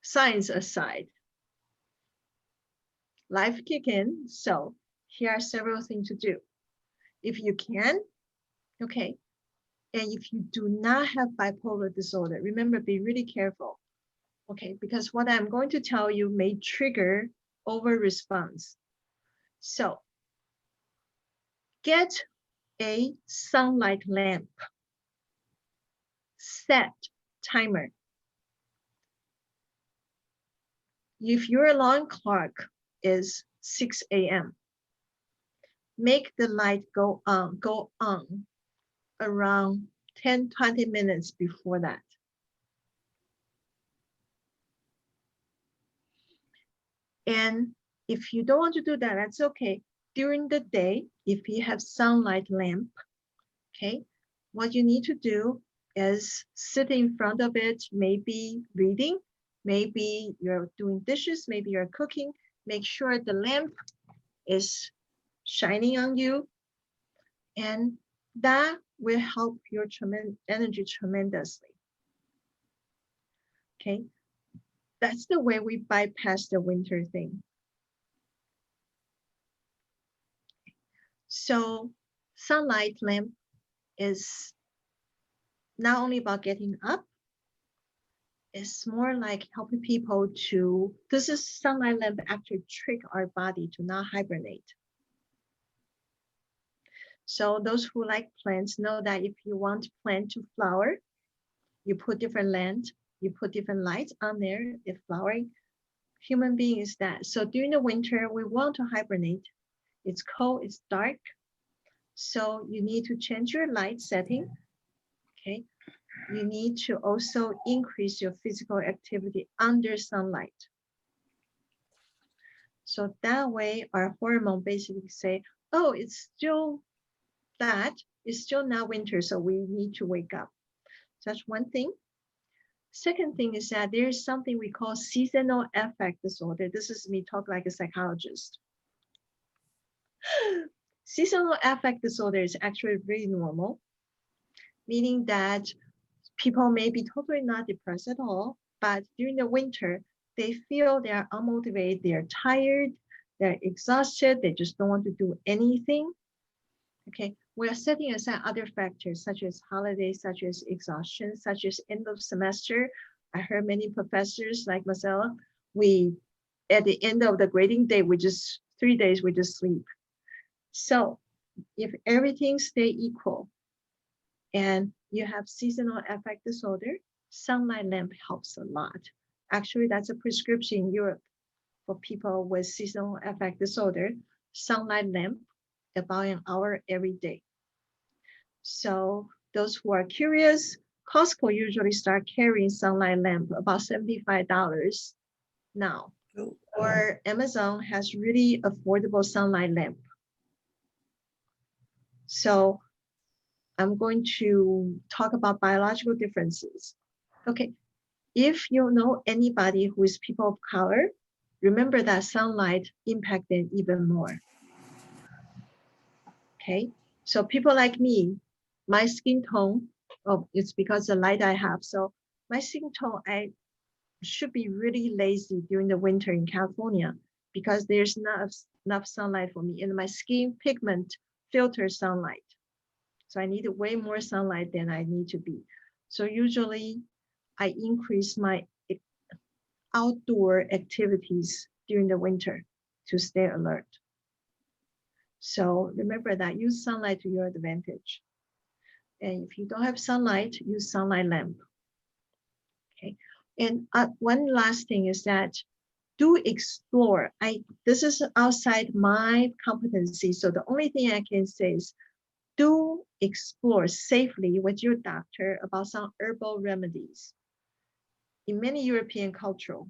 science aside, life kick in. So here are several things to do. If you can, okay, and if you do not have bipolar disorder, remember, be really careful. Okay, because what I'm going to tell you may trigger over response. So get a sunlight lamp, set timer. If your alarm clock is 6 a.m., make the light go on around 10-20 minutes before that. And if you don't want to do that, that's okay. During the day, if you have sunlight lamp, okay, what you need to do is sit in front of it, maybe reading, maybe you're doing dishes, maybe you're cooking. Make sure the lamp is shining on you, and that will help your energy tremendously. Okay, that's the way we bypass the winter thing. So sunlight lamp is not only about getting up, it's more like helping people to, this is sunlight lamp actually trick our body to not hibernate. So those who like plants know that if you want plant to flower, you put different land, you put different lights on there, it's flowering. Human being is that. So during the winter, we want to hibernate. It's cold, it's dark. So you need to change your light setting, okay? You need to also increase your physical activity under sunlight. So that way our hormone basically say, oh, it's still that, it's still not winter, so we need to wake up. So that's one thing. Second thing is that there is something we call seasonal affect disorder. This is me talk like a psychologist. Seasonal affect disorder is actually really normal, meaning that people may be totally not depressed at all, but during the winter, they feel they are unmotivated, they're tired, they're exhausted, they just don't want to do anything. Okay, we are setting aside other factors such as holidays, such as exhaustion, such as end of semester. I heard many professors like myself, we, at the end of the grading day, 3 days, we just sleep. So if everything stay equal and you have seasonal affect disorder, sunlight lamp helps a lot. Actually, that's a prescription in Europe for people with seasonal affect disorder, sunlight lamp about an hour every day. So those who are curious, Costco usually start carrying sunlight lamp about $75 now. Or Amazon has really affordable sunlight lamp. So I'm going to talk about biological differences. Okay, if you know anybody who is people of color, remember that sunlight impacts them even more. Okay, so people like me, my skin tone, oh, it's because the light I have. So my skin tone, I should be really lazy during the winter in California because there's not enough sunlight for me, and my skin pigment filters sunlight. So I need way more sunlight than I need to be. So usually I increase my outdoor activities during the winter to stay alert. So remember that, use sunlight to your advantage. And if you don't have sunlight, use sunlight lamp. Okay. And one last thing is that do explore. This is outside my competency. So the only thing I can say is do explore safely with your doctor about some herbal remedies. In many European cultures,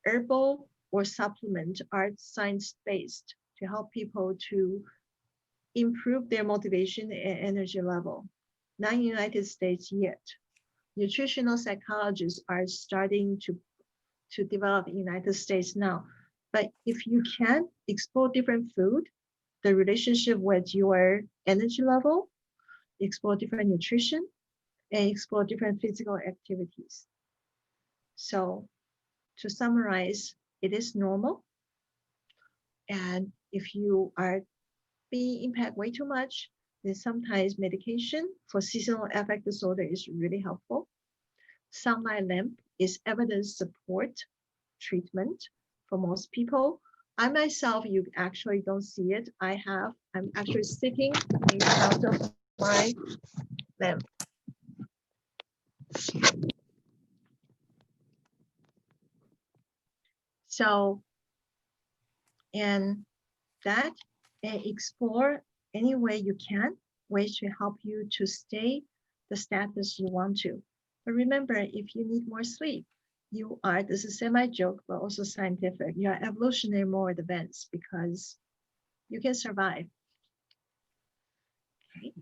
herbal or supplement are science-based to help people to improve their motivation and energy level. Not in the United States yet. Nutritional psychologists are starting to develop in the United States now. But if you can explore different food, the relationship with your energy level, explore different nutrition, and explore different physical activities. So to summarize, it is normal. And if you are being impacted way too much, then sometimes medication for seasonal affect disorder is really helpful. Sunlight lamp is evidence support treatment for most people. I myself, you actually don't see it. I'm actually sitting in front of my lamp. So, and that, and explore any way you can, ways to help you to stay the status you want to. But remember, if you need more sleep, this is semi-joke, but also scientific, you are evolutionary more advanced because you can survive. Okay.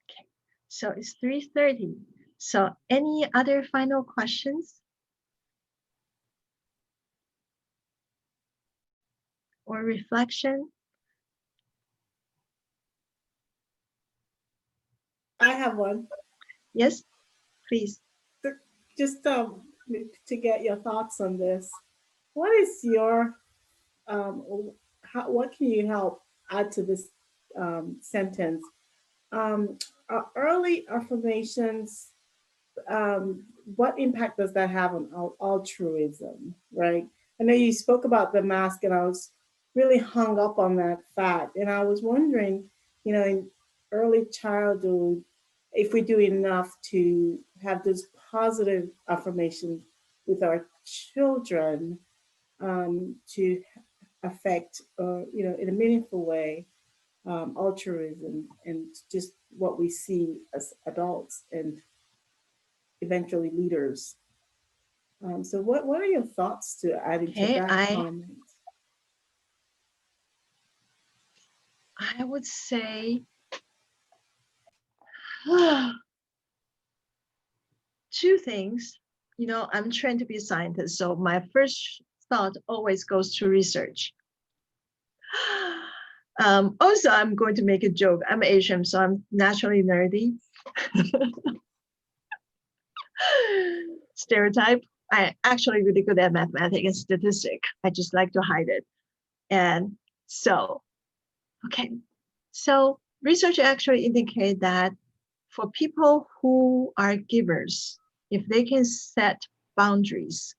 Okay. So it's 3:30. So any other final questions? Or reflection? I have one. Yes, please. Just to get your thoughts on this. What is your what can you help add to this sentence? Early affirmations, what impact does that have on altruism, right? I know you spoke about the mask, and I was really hung up on that fact. And I was wondering, in early childhood, if we do enough to have those positive affirmations with our children to affect, in a meaningful way, altruism and just what we see as adults and eventually leaders. So what are your thoughts to add into that comment? I would say two things. I'm trained to be a scientist, so my first thought always goes to research. Also, I'm going to make a joke. I'm Asian, so I'm naturally nerdy. Stereotype. I actually really good at mathematics and statistics. I just like to hide it. And so, okay. So research actually indicate that for people who are givers, if they can set boundaries,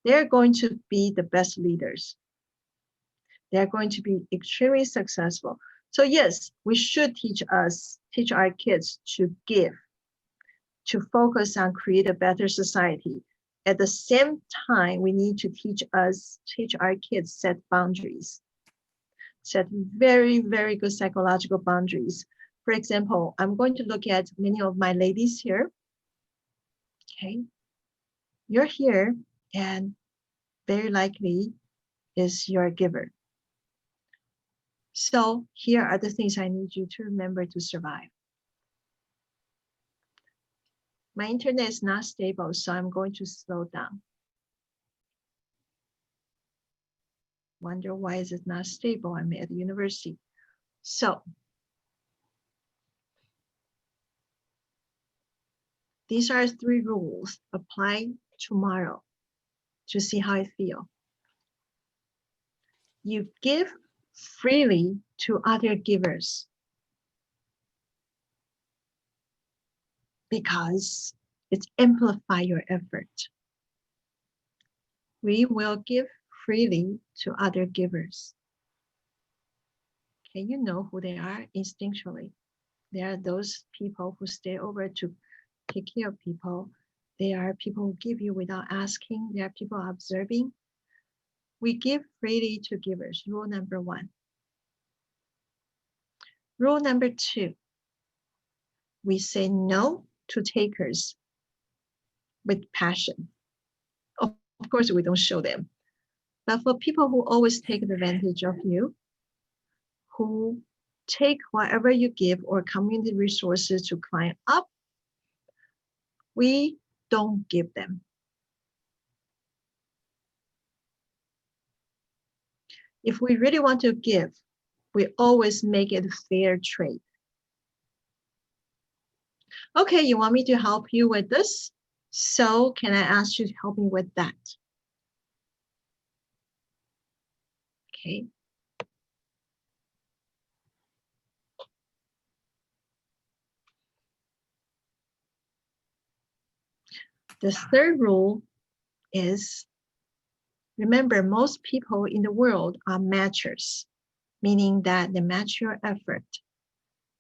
they're going to be the best leaders. They're going to be extremely successful. So yes, we should teach our kids to give, to focus on create a better society. At the same time, we need to teach our kids set boundaries, set very, very good psychological boundaries. For example, I'm going to look at many of my ladies here. Okay, you're here and very likely is you're a giver. So here are the things I need you to remember to survive. My internet is not stable, so I'm going to slow down. Wonder why is it not stable? I'm at the university. So these are 3 rules. Apply tomorrow to see how I feel. You give freely to other givers because it amplifies your effort. We will give freely to other givers. Okay, you know who they are instinctually. They are those people who stay over to take care of people There are people who give you without asking. There are people observing. We give freely to givers. Rule number 1. Rule number 2. We say no to takers with passion. Of course, we don't show them. But for people who always take advantage of you, who take whatever you give or community resources to climb up, we don't give them. If we really want to give, we always make it fair trade. Okay, you want me to help you with this? So can I ask you to help me with that? Okay. The third rule is, remember, most people in the world are matchers, meaning that they match your effort.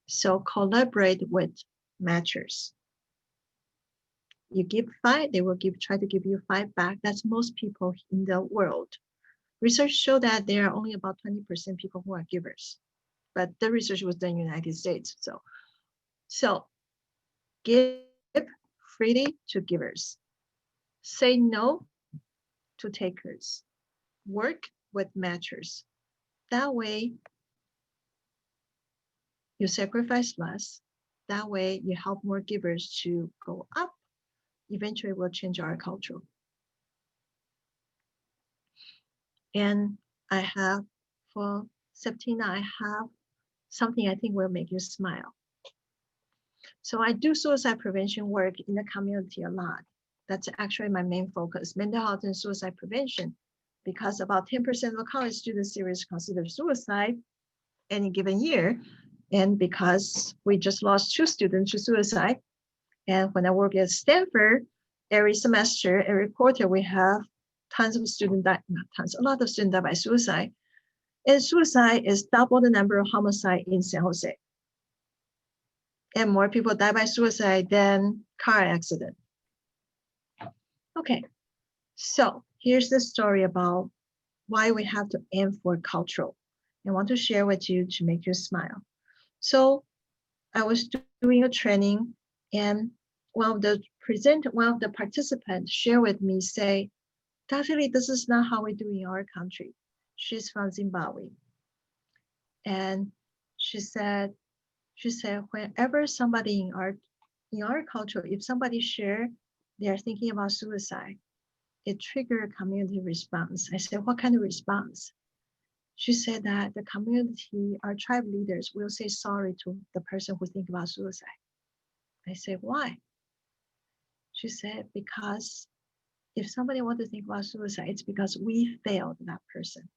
So collaborate with matchers. You give 5, they will try to give you 5 back. That's most people in the world. Research show that there are only about 20% people who are givers, but the research was done in the United States. So give freely to givers. Say no to takers. Work with matchers. That way, you sacrifice less. That way, you help more givers to go up. Eventually, we'll change our culture. And I have, for September, I have something I think will make you smile. So I do suicide prevention work in the community a lot. That's actually my main focus, mental health and suicide prevention, because about 10% of college students seriously consider suicide any given year. And because we just lost 2 students to suicide, and when I work at Stanford, every semester, every quarter, we have tons of students die, not tons, a lot of students die by suicide. And suicide is double the number of homicide in San Jose. And more people die by suicide than car accident. Okay, so here's the story about why we have to aim for cultural. I want to share with you to make you smile. So I was doing a training, and one of the participants shared with me, say, Dr. Lee, this is not how we do in our country. She's from Zimbabwe. And she said, whenever somebody in our culture, if somebody share, they're thinking about suicide, it triggered a community response. I said, what kind of response? She said that the community, our tribe leaders will say sorry to the person who think about suicide. I said, why? She said, because if somebody wants to think about suicide, it's because we failed that person.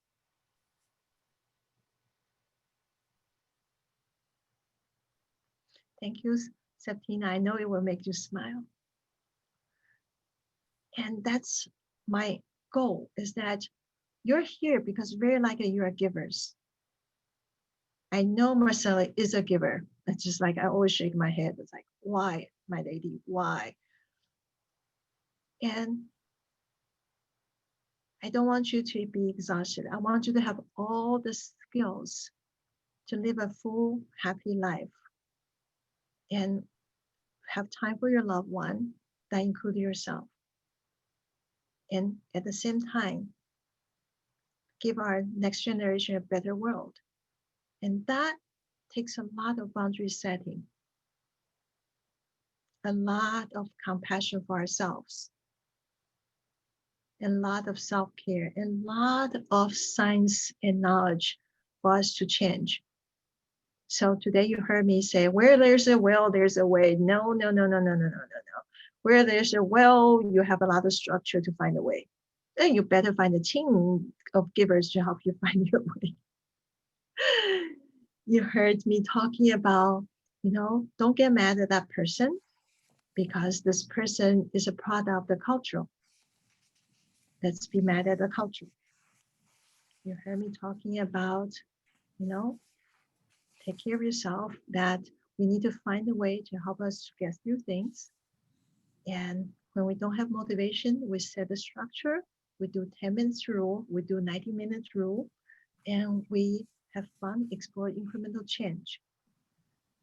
Thank you, Septina. I know it will make you smile. And that's my goal, is that you're here because very likely you are givers. I know Marcella is a giver. It's just like, I always shake my head. It's like, why, my lady, why? And I don't want you to be exhausted. I want you to have all the skills to live a full, happy life and have time for your loved one, that includes yourself. And at the same time, give our next generation a better world. And that takes a lot of boundary setting, a lot of compassion for ourselves, a lot of self-care, a lot of science and knowledge for us to change. So today you heard me say, where there's a will, there's a way. No, no, no, no, no, no, no, no, no. Where there's a will, you have a lot of structure to find a way. Then you better find a team of givers to help you find your way. You heard me talking about, don't get mad at that person because this person is a product of the culture. Let's be mad at the culture. You heard me talking about, take care of yourself, that we need to find a way to help us to get through things. And when we don't have motivation, we set a structure. We do 10 minutes rule, we do 90 minutes rule, and we have fun, explore incremental change.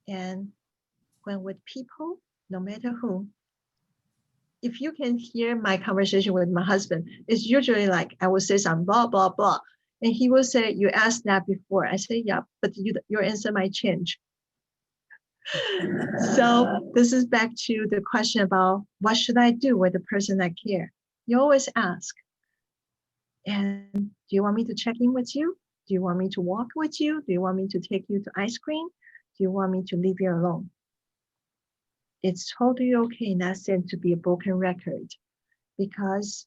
And when with people, no matter who, if you can hear my conversation with my husband, it's usually like I will say some blah, blah, blah. And he will say, you asked that before. I say, yeah, but your answer might change. So this is back to the question about what should I do with the person I care? You always ask. And do you want me to check in with you? Do you want me to walk with you? Do you want me to take you to ice cream? Do you want me to leave you alone? It's totally okay in that sense to be a broken record, because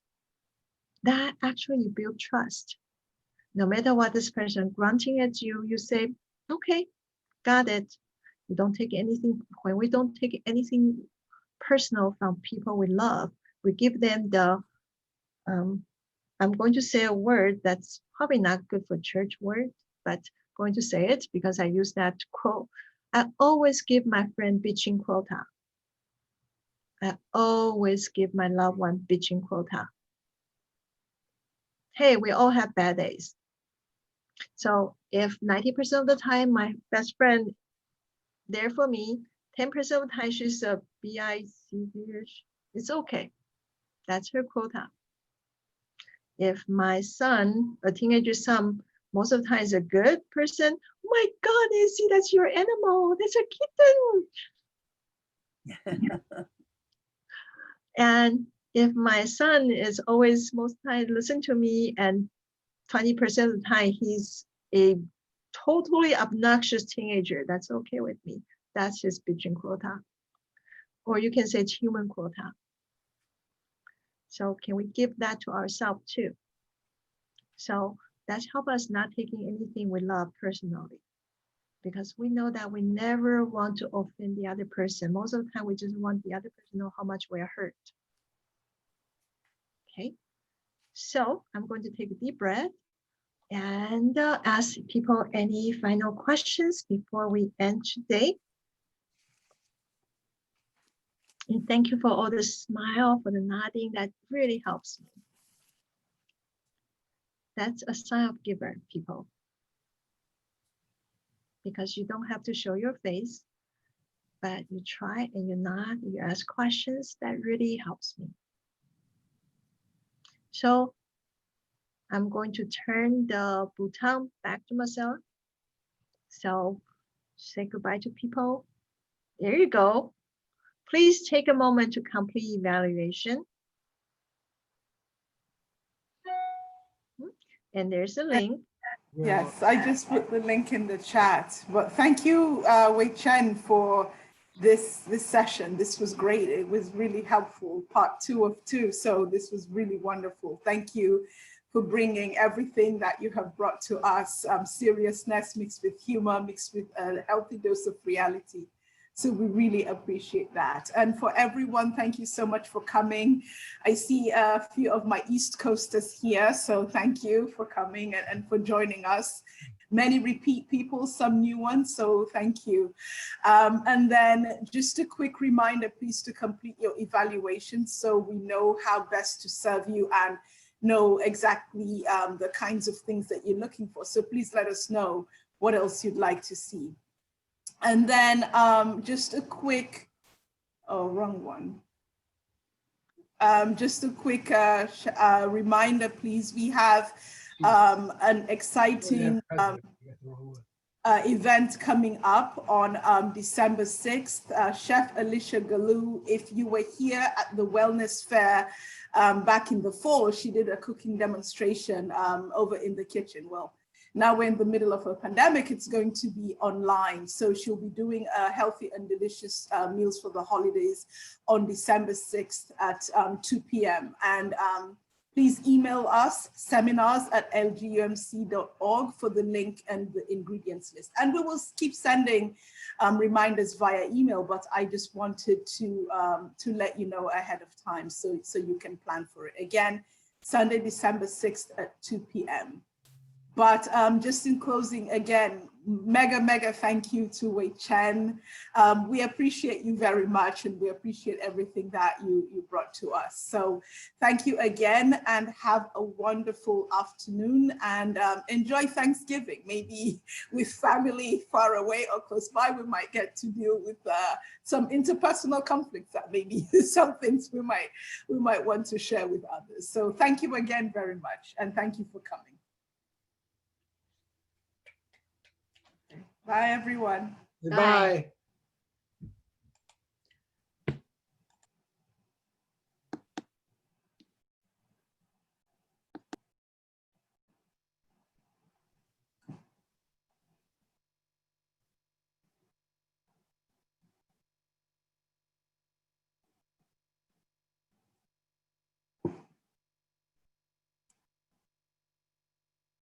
that actually builds trust. No matter what this person grunting at you, you say, okay, got it. You don't take anything, when we don't take anything personal from people we love, we give them the, I'm going to say a word that's probably not good for church word, but going to say it because I use that quote. I always give my friend bitching quota. I always give my loved one bitching quota. Hey, we all have bad days. So if 90% of the time my best friend there for me, 10% of the time she's a BIC-ish, it's okay. That's her quota. If my son, a teenager son, most of the time is a good person, oh my God, Nancy, that's your animal. That's a kitten. And if my son is always most of the time listen to me and 20% of the time he's a totally obnoxious teenager, that's okay with me. That's his bitching quota. Or you can say it's human quota. So can we give that to ourselves too? So that's help us not taking anything we love personally, because we know that we never want to offend the other person. Most of the time, we just want the other person to know how much we are hurt. Okay, so I'm going to take a deep breath and ask people any final questions before we end today. And thank you for all the smile, for the nodding. That really helps me. That's a sign of giver, people. Because you don't have to show your face, but you try and you nod, you ask questions. That really helps me. So I'm going to turn the baton back to Marcella. So say goodbye to people. There you go. Please take a moment to complete evaluation. And there's a link. Yes, I just put the link in the chat. But thank you, Wei Chen, for this session. This was great. It was really helpful. Part 2 of 2. So this was really wonderful. Thank you for bringing everything that you have brought to us, seriousness mixed with humor, mixed with a healthy dose of reality. So we really appreciate that. And for everyone, thank you so much for coming. I see a few of my East Coasters here, so thank you for coming and for joining us. Many repeat people, some new ones, so thank you. And then just a quick reminder, please, to complete your evaluation so we know how best to serve you and know exactly the kinds of things that you're looking for. So please let us know what else you'd like to see. And then just a quick, oh, wrong one. Just a quick reminder, please. We have an exciting event coming up on December 6th. Chef Alicia Galoo, if you were here at the Wellness Fair back in the fall, she did a cooking demonstration over in the kitchen. Well, now we're in the middle of a pandemic, it's going to be online. So she'll be doing healthy and delicious meals for the holidays on December 6th at 2 p.m. And please email us, seminars@lgumc.org for the link and the ingredients list. And we will keep sending reminders via email, but I just wanted to let you know ahead of time so you can plan for it. Again, Sunday, December 6th at 2 p.m. But just in closing, again, mega thank you to Wei Chen. We appreciate you very much, and we appreciate everything that you brought to us. So thank you again, and have a wonderful afternoon, and enjoy Thanksgiving. Maybe with family far away or close by, we might get to deal with some interpersonal conflicts that maybe some things we might want to share with others. So thank you again very much, and thank you for coming. Bye, everyone. Goodbye.